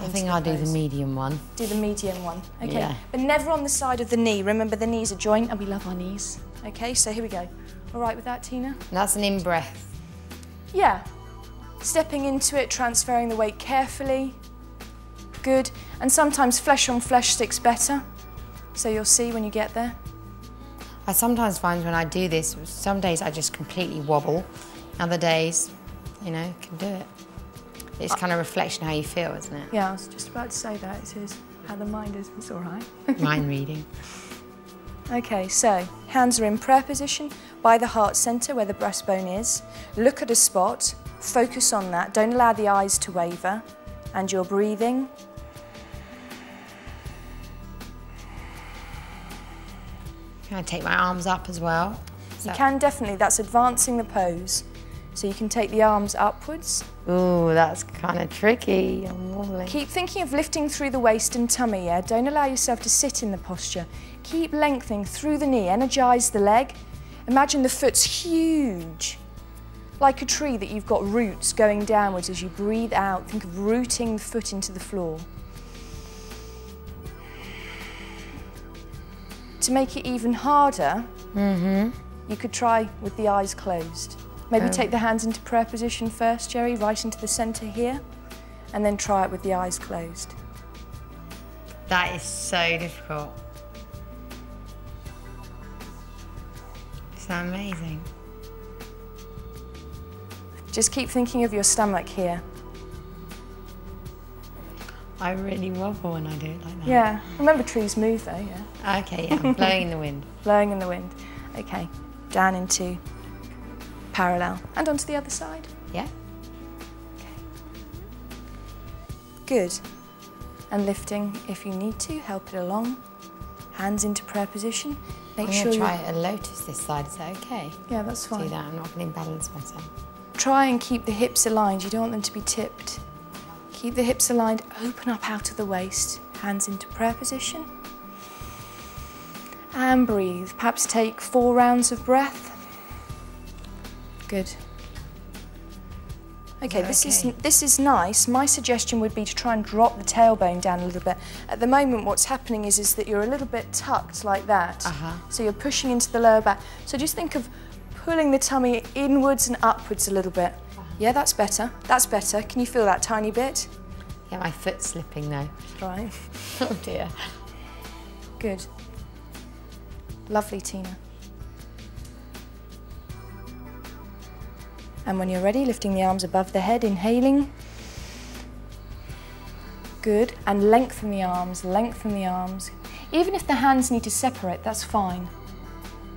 I think I'll do the medium one.
Do the medium one, okay.
Yeah.
But never on the side of the knee. Remember, the knee's a joint and we love our knees. Okay, so here we go. All right with that, Tina?
That's an in-breath.
Yeah. Stepping into it, transferring the weight carefully. Good. And sometimes flesh on flesh sticks better. So you'll see when you get there.
I sometimes find when I do this, some days I just completely wobble. Other days, you know, can do it. It's kind of reflection how you feel, isn't it?
Yeah, I was just about to say that. It is how the mind is. It's all right.
Mind reading.
Okay, so hands are in prayer position by the heart centre where the breastbone is. Look at a spot, focus on that. Don't allow the eyes to waver. And you're breathing.
Can I take my arms up as well?
You can definitely, that's advancing the pose. So you can take the arms upwards.
Ooh, that's kind of tricky. I'm wobbling.
Keep thinking of lifting through the waist and tummy, yeah? Don't allow yourself to sit in the posture. Keep lengthening through the knee, energise the leg. Imagine the foot's huge. Like a tree that you've got roots going downwards as you breathe out. Think of rooting the foot into the floor. To make it even harder, you could try with the eyes closed. Maybe take the hands into prayer position first, Geri, right into the centre here, and then try it with the eyes closed.
That is so difficult. It's amazing.
Just keep thinking of your stomach here.
I really wobble when I do it like that.
Yeah. Remember, trees move though, yeah?
Okay, yeah, I'm blowing in the wind.
Blowing in the wind. Okay, down into parallel. And onto the other side.
Yeah.
Okay. Good. And lifting if you need to, help it along. Hands into prayer position. Make
I'm
sure
going to
you
try a lotus this side, is that okay?
Yeah, that's fine.
Do that, I'm not going to balance myself.
Try and keep the hips aligned. You don't want them to be tipped. Keep the hips aligned, open up out of the waist. Hands into prayer position. And breathe. Perhaps take 4 rounds of breath. Good. Okay, this is nice. My suggestion would be to try and drop the tailbone down a little bit. At the moment, what's happening is that you're a little bit tucked like that. So you're pushing into the lower back. So just think of pulling the tummy inwards and upwards a little bit. Yeah, that's better. That's better. Can you feel that tiny bit?
Yeah, my foot's slipping though.
Right.
Oh dear.
Good. Lovely, Tina. And when you're ready, lifting the arms above the head, inhaling. Good. And lengthen the arms, lengthen the arms. Even if the hands need to separate, that's fine.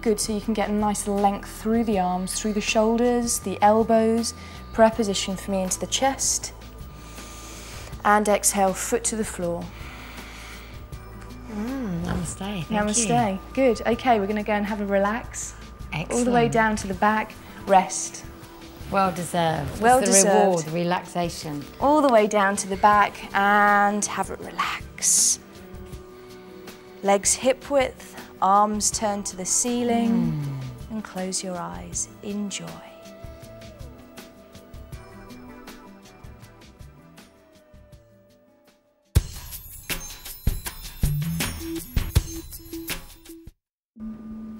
Good, so you can get a nice length through the arms, through the shoulders, the elbows. Prayer position for me into the chest. And exhale, foot to the floor.
Namaste, thank you.
Namaste. Good. Okay, we're going to go and have a relax.
Excellent.
All the way down to the back. Rest.
Well deserved.
Well
It's the
deserved.
reward, relaxation.
All the way down to the back and have it relax. Legs hip width, arms turn to the ceiling, and close your eyes. Enjoy.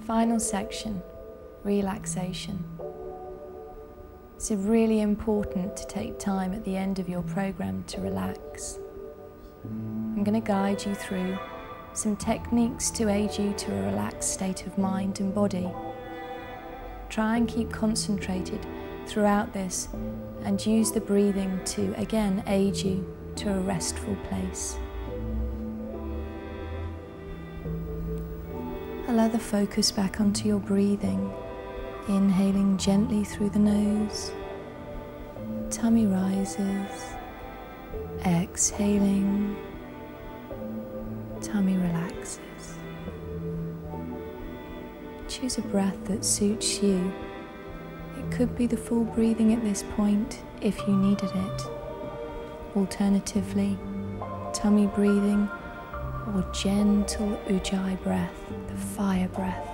Final section, relaxation. It's really important to take time at the end of your program to relax. I'm going to guide you through some techniques to aid you to a relaxed state of mind and body. Try and keep concentrated throughout this and use the breathing to, again, aid you to a restful place. Allow the focus back onto your breathing, inhaling gently through the nose. Tummy rises, exhaling, tummy relaxes. Choose a breath that suits you. It could be the full breathing at this point if you needed it. Alternatively, tummy breathing or gentle ujjayi breath, the fire breath.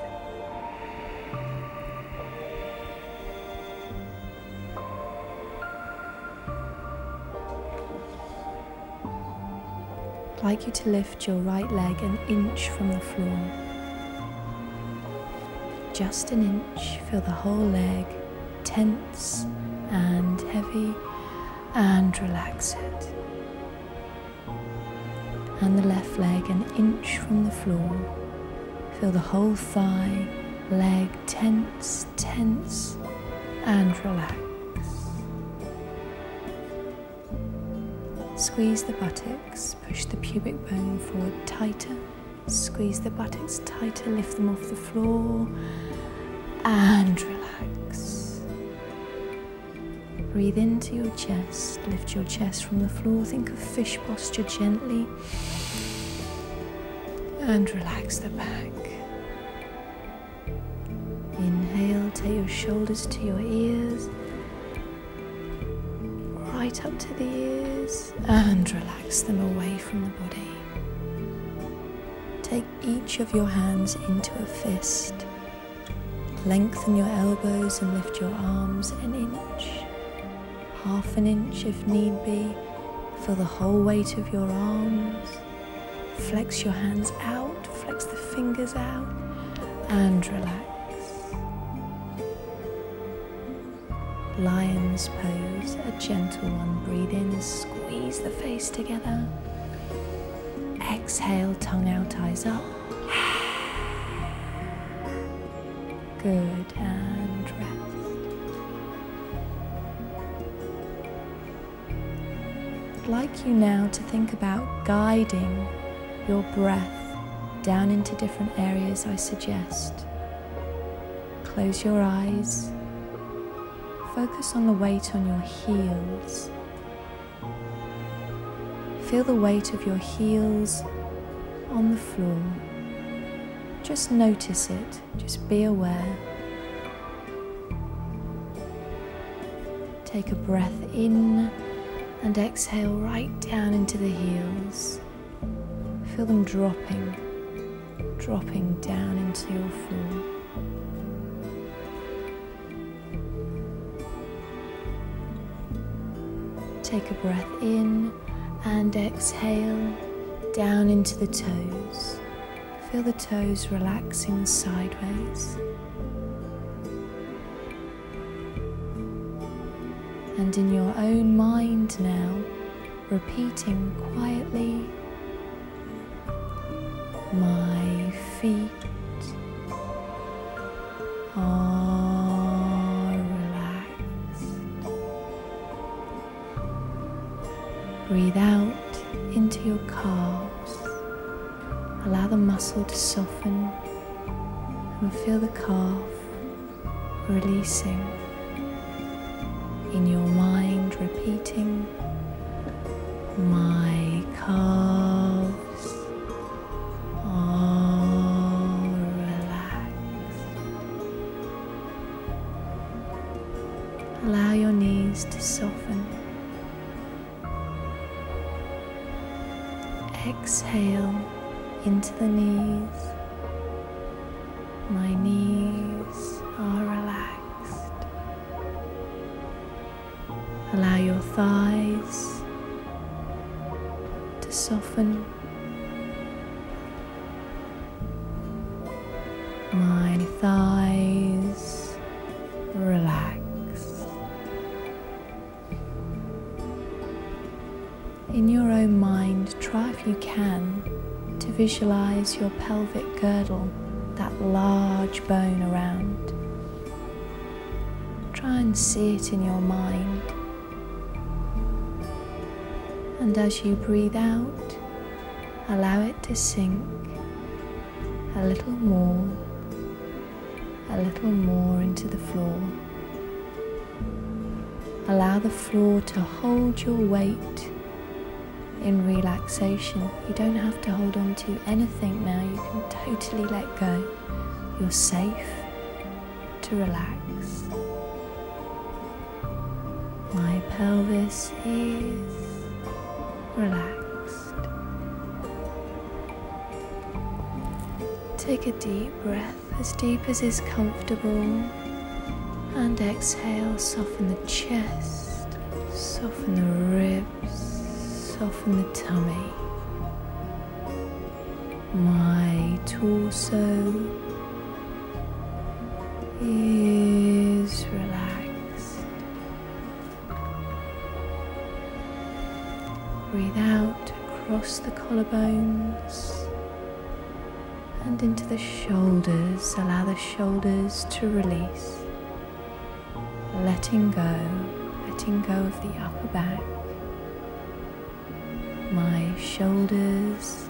I'd like you to lift your right leg an inch from the floor. Just an inch, feel the whole leg tense and heavy, and relax it. And the left leg an inch from the floor. Feel the whole thigh, leg tense, tense, and relax. Squeeze the buttocks, push the pubic bone forward tighter. Squeeze the buttocks tighter, lift them off the floor, and relax. Breathe into your chest, lift your chest from the floor, think of fish posture gently, and relax the back. Inhale, take your shoulders to your ears, right up to the ears, and relax them away from the body. Take each of your hands into a fist. Lengthen your elbows and lift your arms an inch, half an inch if need be. Feel the whole weight of your arms. Flex your hands out, flex the fingers out, and relax. Lion's pose, a gentle one. Breathe in, squeeze the face together. Exhale, tongue out, eyes up. Good, and rest. I'd like you now to think about guiding your breath down into different areas I suggest. Close your eyes. Focus on the weight on your heels. Feel the weight of your heels on the floor. Just notice it, just be aware. Take a breath in and exhale right down into the heels. Feel them dropping down into your floor. Take a breath in and exhale down into the toes. Feel the toes relaxing sideways. And in your own mind now, repeating quietly, my feet are relaxed. Breathe out into your calves. Allow the muscle to soften and feel the calf releasing. In your mind, repeating, my calves are relaxed. Allow your knees to soften. Exhale into the knees. My knees are relaxed. Allow your thighs to soften. My thighs relax. In your own mind, try if you can to visualize your pelvic girdle, that large bone around. Try and see it in your mind. And as you breathe out, allow it to sink a little more into the floor. Allow the floor to hold your weight in relaxation. You don't have to hold on to anything now. You can totally let go. You're safe to relax. My pelvis is relaxed. Take a deep breath, as deep as is comfortable, and exhale. Soften the chest, soften the ribs, soften the tummy. My torso is relaxed. Breathe out across the collarbones and into the shoulders. Allow the shoulders to release, letting go of the upper back. My shoulders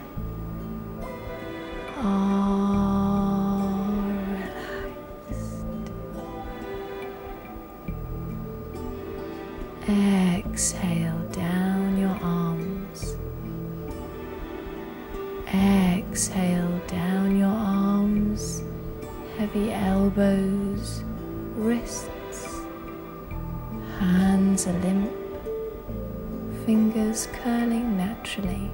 are relaxed. Exhale down your arms. Exhale down your arms, heavy elbows, wrists, hands are limp, fingers curling naturally.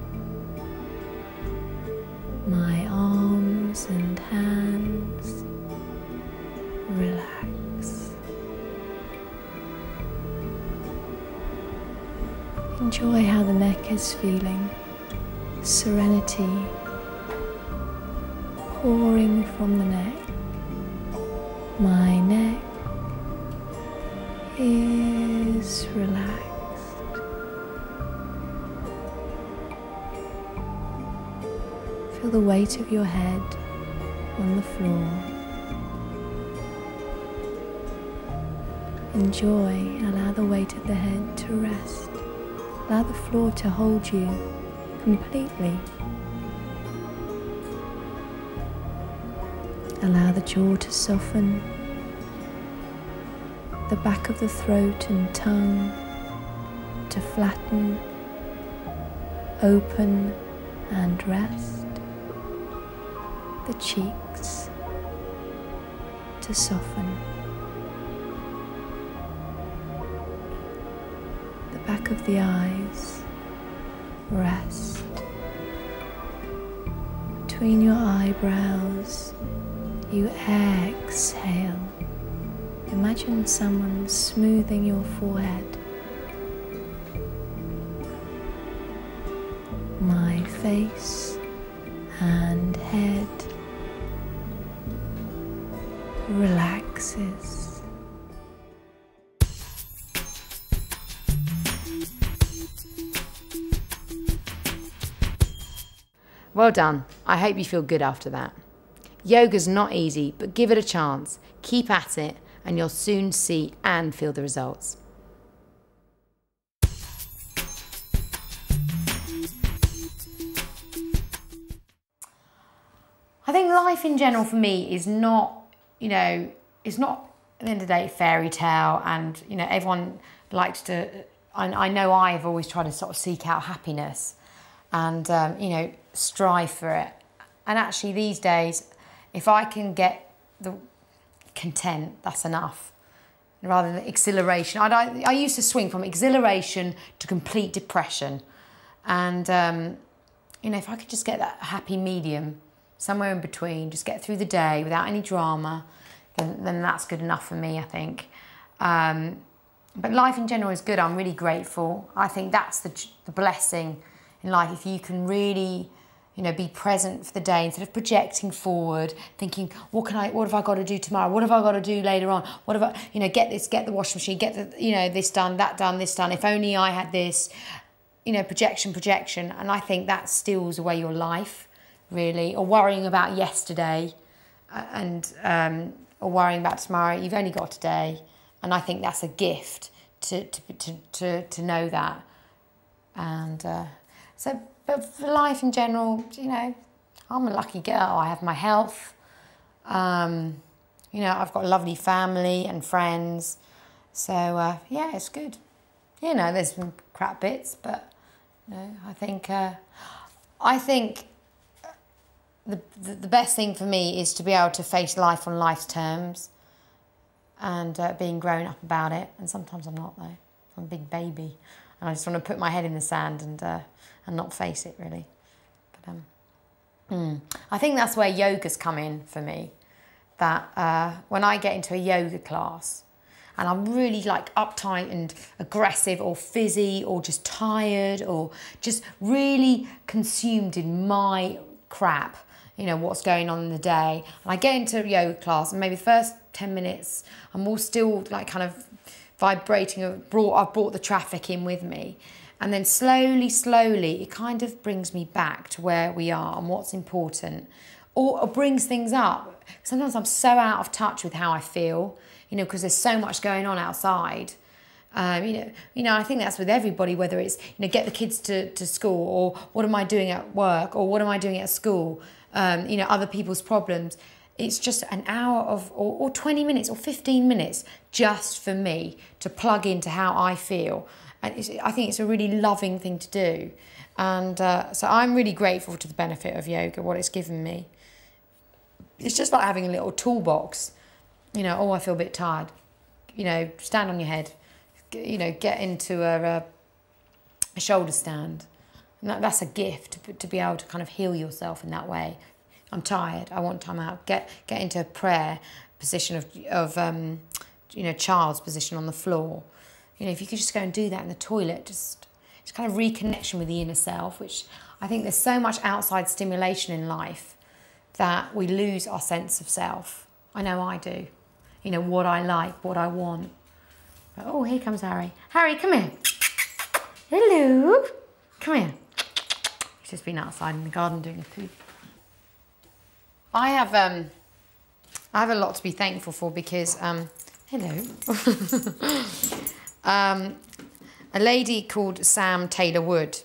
My arms and hands relax. Enjoy how the neck is feeling. Serenity pouring from the neck. My neck is relaxed. Feel the weight of your head on the floor. Enjoy, allow the weight of the head to rest. Allow the floor to hold you completely. Allow the jaw to soften, the back of the throat and tongue to flatten, open and rest, the cheeks to soften, the back of the eyes rest, between your eyebrows you exhale. Imagine someone smoothing your forehead. My face and head relaxes.
Well done. I hope you feel good after that. Yoga's not easy, but give it a chance. Keep at it and you'll soon see and feel the results. I think life in general for me is not, it's not at the end of the day a fairy tale, and everyone likes to, I know I've always tried to sort of seek out happiness and strive for it. And actually these days, if I can get the content, that's enough. Rather than exhilaration. I used to swing from exhilaration to complete depression. And, if I could just get that happy medium, somewhere in between, just get through the day without any drama, then that's good enough for me, I think. But life in general is good. I'm really grateful. I think that's the blessing in life. If you can really be present for the day instead of projecting forward, thinking, what have I got to do tomorrow? What have I got to do later on? What have I, get the washing machine, get the, this done, that done, this done. If only I had this, projection. And I think that steals away your life, really, or worrying about yesterday or worrying about tomorrow. You've only got today. And I think that's a gift to know that. And but for life in general, you know, I'm a lucky girl. I have my health. You know, I've got a lovely family and friends. So, yeah, it's good. You know, there's some crap bits, but, you know, I think the best thing for me is to be able to face life on life's terms and being grown up about it. And sometimes I'm not, though. I'm a big baby. And I just want to put my head in the sand and not face it, really. But I think that's where yoga's come in for me. That when I get into a yoga class and I'm really like uptight and aggressive or fizzy or just tired or just really consumed in my crap, you know, what's going on in the day, and I get into a yoga class and maybe the first 10 minutes I'm all still like kind of vibrating. I've brought the traffic in with me, and then slowly it kind of brings me back to where we are and what's important, or brings things up. Sometimes I'm so out of touch with how I feel, you know, because there's so much going on outside. You know, I think that's with everybody, whether it's, you know, get the kids to school, or what am I doing at work, or what am I doing at school, you know, other people's problems. It's just an hour of, or 20 minutes or 15 minutes just for me to plug into how I feel. And I think it's a really loving thing to do. And so I'm really grateful to the benefit of yoga, what it's given me. It's just like having a little toolbox. You know, oh, I feel a bit tired. You know, stand on your head. You know, get into a shoulder stand. And that's a gift, to be able to kind of heal yourself in that way. I'm tired, I want time out. Get into a prayer position of you know, child's position on the floor. You know, if you could just go and do that in the toilet, just kind of reconnection with the inner self, which I think there's so much outside stimulation in life that we lose our sense of self. I know I do. You know, what I like, what I want. Oh, here comes Harry. Harry, come here. Hello. Come here. He's just been outside in the garden doing a poo. I have a lot to be thankful for because, hello. A lady called Sam Taylor Wood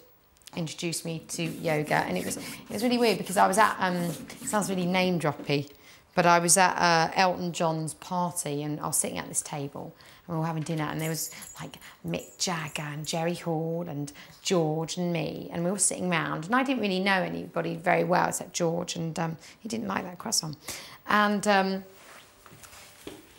introduced me to yoga, and it was really weird because I was at, it sounds really name droppy, but I was at Elton John's party, and I was sitting at this table and we were having dinner, and there was like Mick Jagger and Jerry Hall and George and me, and we were sitting round, and I didn't really know anybody very well except George, and he didn't like that croissant. And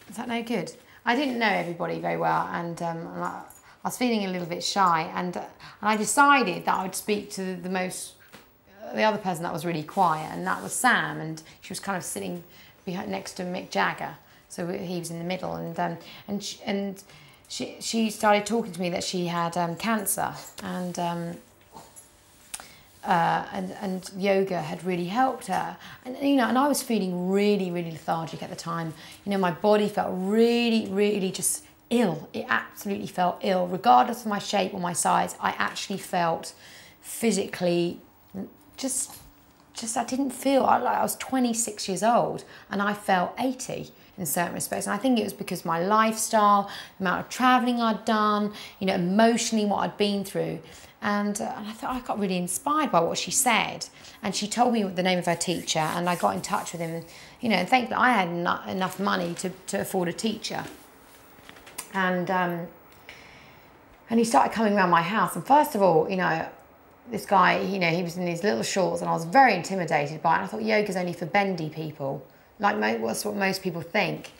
is that no good? I didn't know everybody very well, and I was feeling a little bit shy, and I decided that I would speak to the other person that was really quiet, and that was Sam, and she was kind of sitting next to Mick Jagger, so he was in the middle, and she started talking to me that she had cancer, and yoga had really helped her, and you know, and I was feeling really lethargic at the time. You know, my body felt really just ill. It absolutely felt ill, regardless of my shape or my size. I actually felt physically just I didn't feel, I was 26 years old and I felt 80 in certain respects. And I think it was because my lifestyle, the amount of traveling I'd done, you know, emotionally what I'd been through. And I thought I got really inspired by what she said. And she told me the name of her teacher, and I got in touch with him. And, you know, and thankfully I had enough money to afford a teacher. And he started coming around my house. And first of all, you know, this guy, you know, he was in these little shorts, and I was very intimidated by it. And I thought yoga's only for bendy people, like that's what most people think.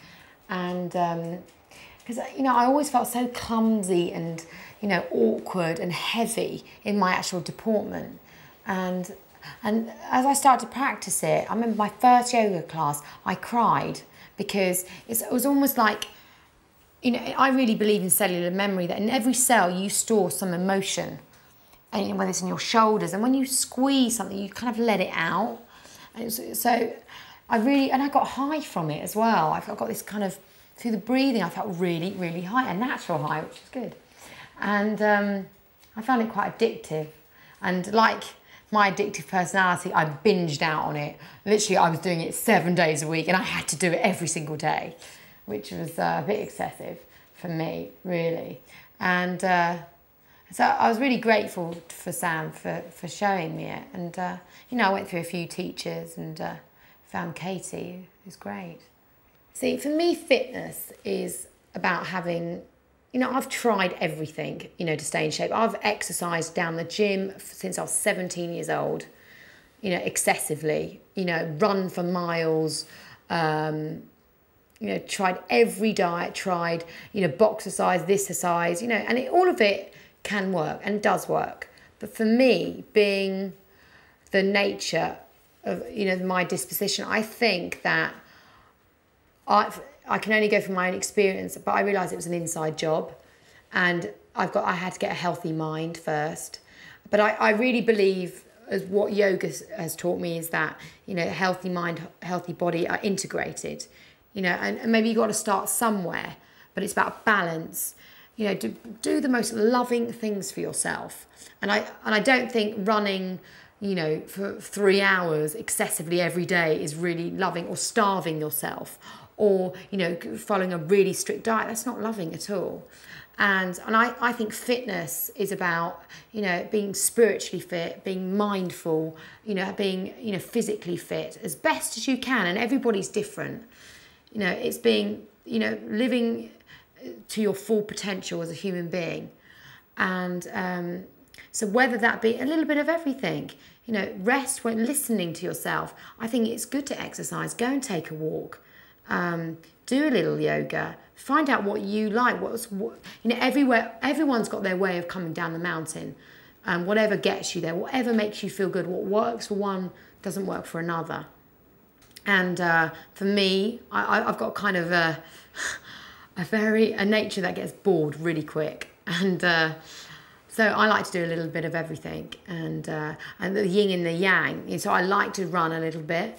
And because, you know, I always felt so clumsy and, you know, awkward and heavy in my actual deportment. And as I started to practice it, I remember my first yoga class, I cried because it was almost like, you know, I really believe in cellular memory, that in every cell you store some emotion. And whether it's in your shoulders, and when you squeeze something, you kind of let it out. And so I got high from it as well. I got this kind of, through the breathing, I felt really high, a natural high, which is good. And I found it quite addictive. And like my addictive personality, I binged out on it. Literally, I was doing it 7 days a week, and I had to do it every single day, which was a bit excessive for me, really. And So I was really grateful for Sam for showing me it. And, you know, I went through a few teachers and found Katie, who's great. See, for me, fitness is about having, you know, I've tried everything, you know, to stay in shape. I've exercised down the gym since I was 17 years old, you know, excessively, you know, run for miles, you know, tried every diet, tried, you know, boxercise, this exercise, you know, and all of it can work and does work. But for me, being the nature of, you know, my disposition, I think that I can only go from my own experience, but I realised it was an inside job, and I had to get a healthy mind first. But I really believe, as what yoga has taught me, is that, you know, healthy mind, healthy body are integrated, you know, and maybe you've got to start somewhere, but it's about balance. You know, do the most loving things for yourself. And I don't think running, you know, for 3 hours excessively every day is really loving, or starving yourself, or, you know, following a really strict diet. That's not loving at all. And I think fitness is about, you know, being spiritually fit, being mindful, you know, being, you know, physically fit as best as you can. And everybody's different. You know, it's being, you know, living to your full potential as a human being. And so whether that be a little bit of everything, you know, rest when listening to yourself. I think it's good to exercise. Go and take a walk. Do a little yoga. Find out what you like. You know, everyone's got their way of coming down the mountain. Whatever gets you there, whatever makes you feel good, what works for one doesn't work for another. And for me, I've got kind of a nature that gets bored really quick, and so I like to do a little bit of everything, and the yin and the yang. So I like to run a little bit,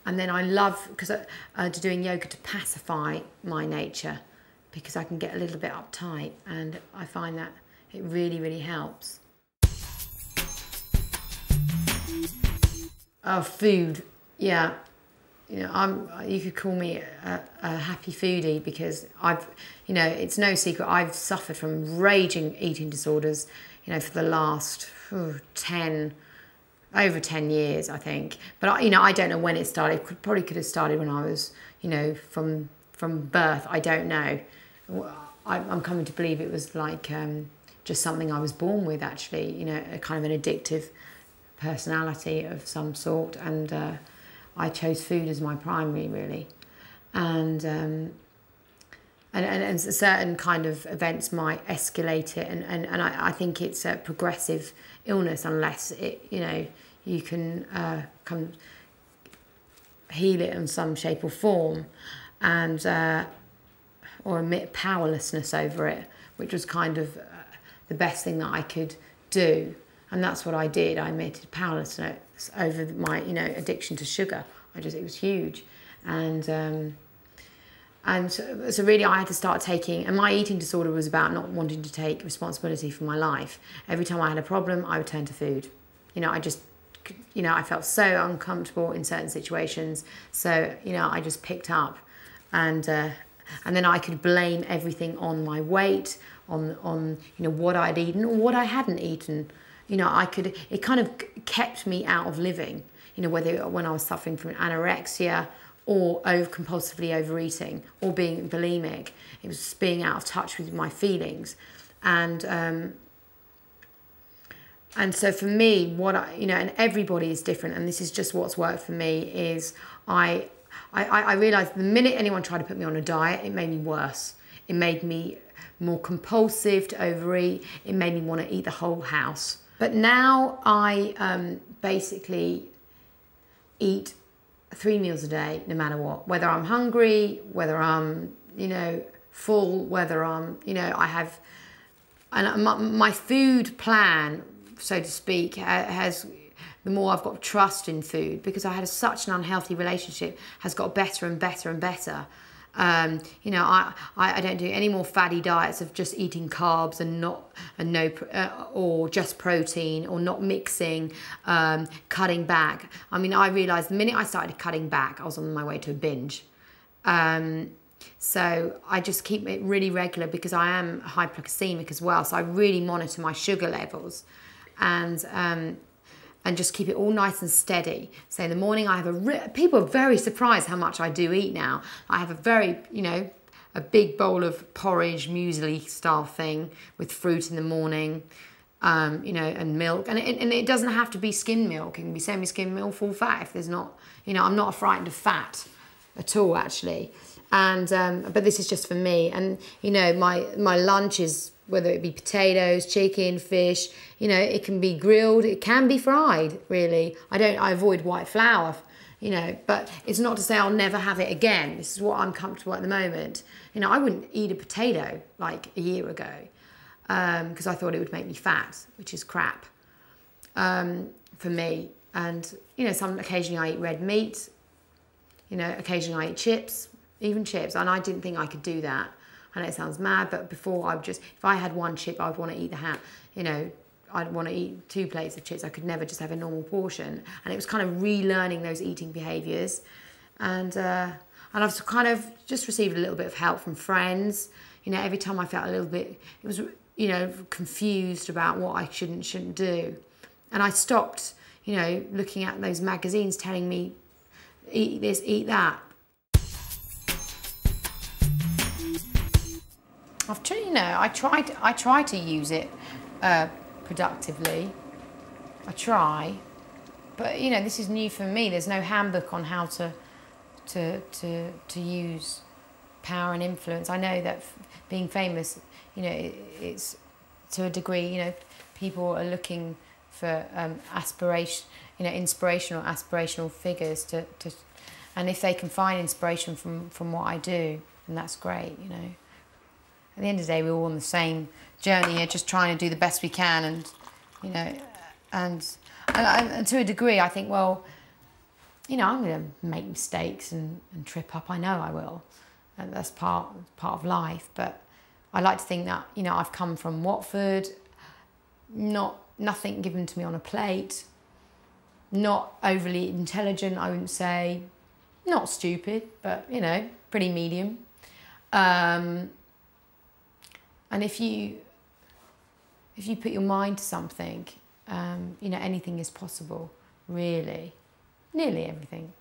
and then I love to doing yoga to pacify my nature, because I can get a little bit uptight, and I find that it really, really helps. Oh, food, yeah. You know, you could call me a happy foodie, because you know, it's no secret, I've suffered from raging eating disorders, you know, for the last over 10 years, I think. But you know, I don't know when it started. Probably could have started when I was, you know, from birth. I don't know. I'm coming to believe it was like just something I was born with, actually. You know, a kind of an addictive personality of some sort, and I chose food as my primary, really, and certain kind of events might escalate it, and I think it's a progressive illness unless it, you know, you can come heal it in some shape or form, and or admit powerlessness over it, which was kind of the best thing that I could do. And that's what I did. I admitted powerlessness over my, you know, addiction to sugar. It was huge. And so really I had to start taking, and my eating disorder was about not wanting to take responsibility for my life. Every time I had a problem, I would turn to food. You know, I felt so uncomfortable in certain situations. So, you know, I just picked up, and then I could blame everything on my weight, on you know, what I'd eaten or what I hadn't eaten. You know, it kind of kept me out of living, you know, whether when I was suffering from anorexia or compulsively overeating or being bulimic. It was just being out of touch with my feelings. And so for me, you know, and everybody is different, and this is just what's worked for me, is I realised the minute anyone tried to put me on a diet, it made me worse. It made me more compulsive to overeat. It made me want to eat the whole house. But now I basically eat 3 meals a day, no matter what. Whether I'm hungry, whether I'm, you know, full, whether I'm, you know, I have... And my food plan, so to speak, has... The more I've got trust in food, because I had such an unhealthy relationship, has got better and better and better. You know, I don't do any more fatty diets of just eating carbs or just protein, or not mixing, cutting back. I mean, I realised the minute I started cutting back, I was on my way to a binge. So I just keep it really regular because I am hypoglycemic as well. So I really monitor my sugar levels and just keep it all nice and steady. So in the morning I have people are very surprised how much I do eat now. I have a very, a big bowl of porridge, muesli style thing with fruit in the morning, and milk. And it doesn't have to be skim milk. It can be semi-skim milk, full fat if there's not, I'm not frightened of fat at all actually. And but this is just for me. And my lunch is, whether it be potatoes, chicken, fish, it can be grilled, it can be fried, really. I avoid white flour, but it's not to say I'll never have it again. This is what I'm comfortable at the moment. I wouldn't eat a potato like a year ago because I thought it would make me fat, which is crap for me. And, occasionally I eat red meat, occasionally I eat chips, even chips, and I didn't think I could do that. I know it sounds mad, but before if I had one chip, I would want to eat the ham, I'd want to eat 2 plates of chips. I could never just have a normal portion. And it was kind of relearning those eating behaviours. And I've kind of just received a little bit of help from friends. Every time I felt a little bit, it was, confused about what I shouldn't do. And I stopped, looking at those magazines telling me, eat this, eat that. I try to use it productively. I try, but this is new for me. There's no handbook on how to use power and influence. I know that being famous, it's to a degree. People are looking for inspirational figures to, and if they can find inspiration from what I do, then that's great. At the end of the day, we're all on the same journey, just trying to do the best we can, and to a degree, I think, well, I'm going to make mistakes and trip up. I know I will, and that's part of life. But I like to think that I've come from Watford, nothing given to me on a plate, not overly intelligent, I wouldn't say, not stupid, but pretty medium. And if you put your mind to something, anything is possible, really. Nearly everything.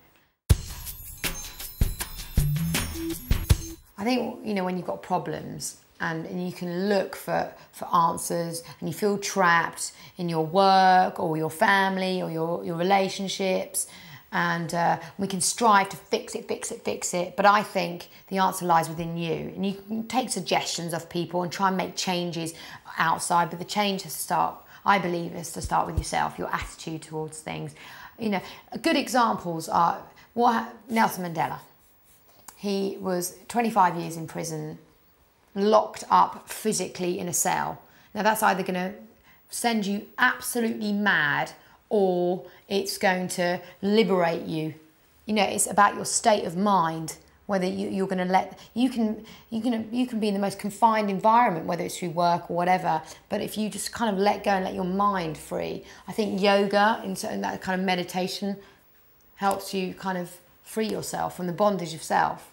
I think, when you've got problems and you can look for answers and you feel trapped in your work or your family or your relationships, and we can strive to fix it. But I think the answer lies within you. And you can take suggestions of people and try and make changes outside, but the change has to start, I believe, is to start with yourself, your attitude towards things. Good examples are Nelson Mandela. He was 25 years in prison, locked up physically in a cell. Now that's either going to send you absolutely mad or it's going to liberate you. It's about your state of mind, whether you're going to you can be in the most confined environment, whether it's through work or whatever, but if you just kind of let go and let your mind free, I think yoga and that kind of meditation helps you kind of free yourself from the bondage of self,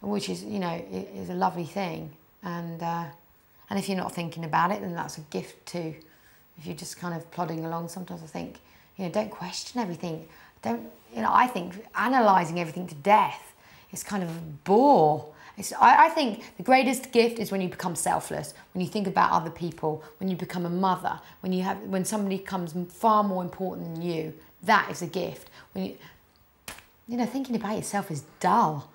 which is, is a lovely thing. And if you're not thinking about it, then that's a gift too. If you're just kind of plodding along, sometimes I think, don't question everything. I think analysing everything to death is kind of a bore. I think the greatest gift is when you become selfless, when you think about other people, when you become a mother, when somebody becomes far more important than you. That is a gift. When thinking about yourself is dull.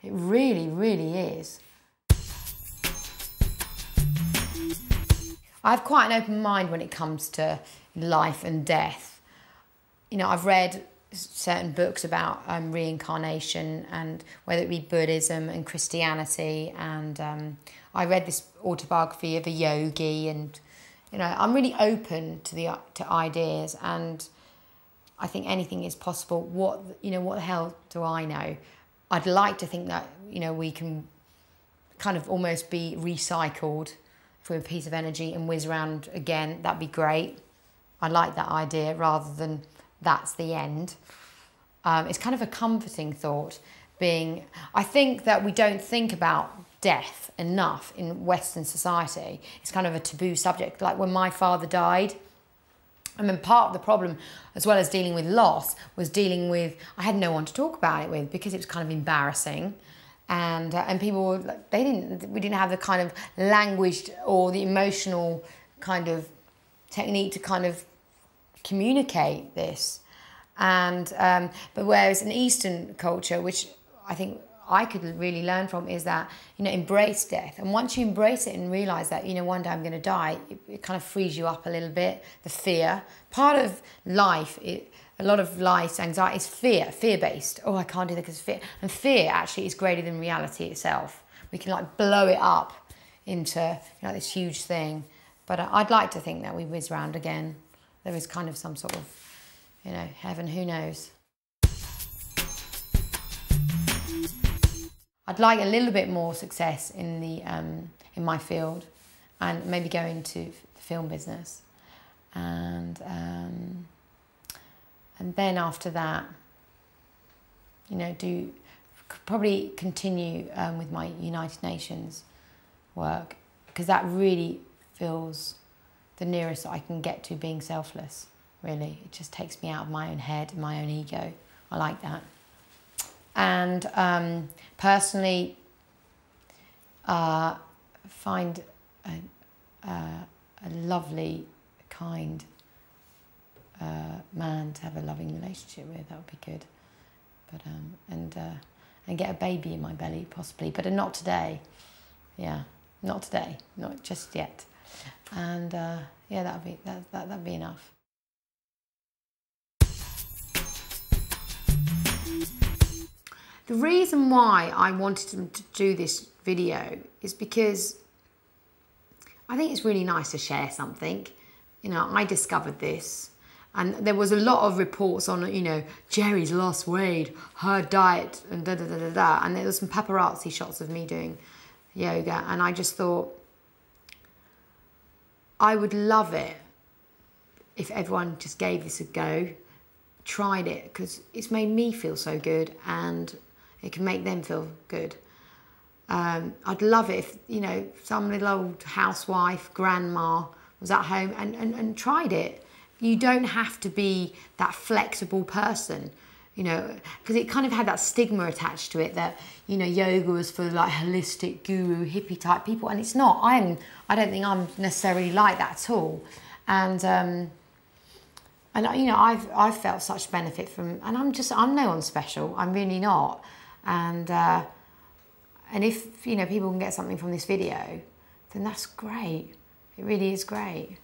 It really, really is. I have quite an open mind when it comes to life and death. I've read certain books about reincarnation, and whether it be Buddhism and Christianity, and I read this autobiography of a yogi, and I'm really open to ideas, and I think anything is possible. What the hell do I know? I'd like to think that we can kind of almost be recycled for a piece of energy and whiz around again. That'd be great. I like that idea rather than that's the end. It's kind of a comforting thought being, I think that we don't think about death enough in Western society. It's kind of a taboo subject. Like when my father died, I mean, part of the problem, as well as dealing with loss, was dealing with, I had no one to talk about it with because it was kind of embarrassing. And people were, we didn't have the kind of language or the emotional kind of technique to kind of communicate this. And but whereas in Eastern culture, which I think I could really learn from, is that, you know, embrace death. And once you embrace it and realize that, you know, one day I'm going to die, it kind of frees you up a little bit. The fear, part of life, a lot of life's anxiety is fear-based. Oh, I can't do that because of fear. And fear actually is greater than reality itself. We can like blow it up into, you know, this huge thing. But I'd like to think that we whiz round again. There is kind of some sort of, you know, heaven, who knows. I'd like a little bit more success in the in my field, and maybe go into the film business, and then after that, you know, probably continue with my United Nations work, because that really feels the nearest I can get to being selfless. Really, it just takes me out of my own head, my own ego. I like that. And personally, find a lovely, kind man to have a loving relationship with. That would be good. But and get a baby in my belly possibly, but not today. Yeah, not today, not just yet. And yeah, that'd be enough. The reason why I wanted to do this video is because I think it's really nice to share something. You know, I discovered this, and there was a lot of reports on, you know, Geri's lost weight, her diet, and da-da-da-da-da, and there was some paparazzi shots of me doing yoga, and I just thought I would love it if everyone just gave this a go, tried it, because it's made me feel so good, and it can make them feel good. I'd love it if, you know, some little old housewife, grandma, was at home and tried it. You don't have to be that flexible person, you know, because it kind of had that stigma attached to it that, you know, yoga was for like holistic guru, hippie type people, and it's not. I don't think I'm necessarily like that at all. And you know, I've felt such benefit from, and I'm no one special. I'm really not. And if, you know, people can get something from this video, then that's great. It really is great.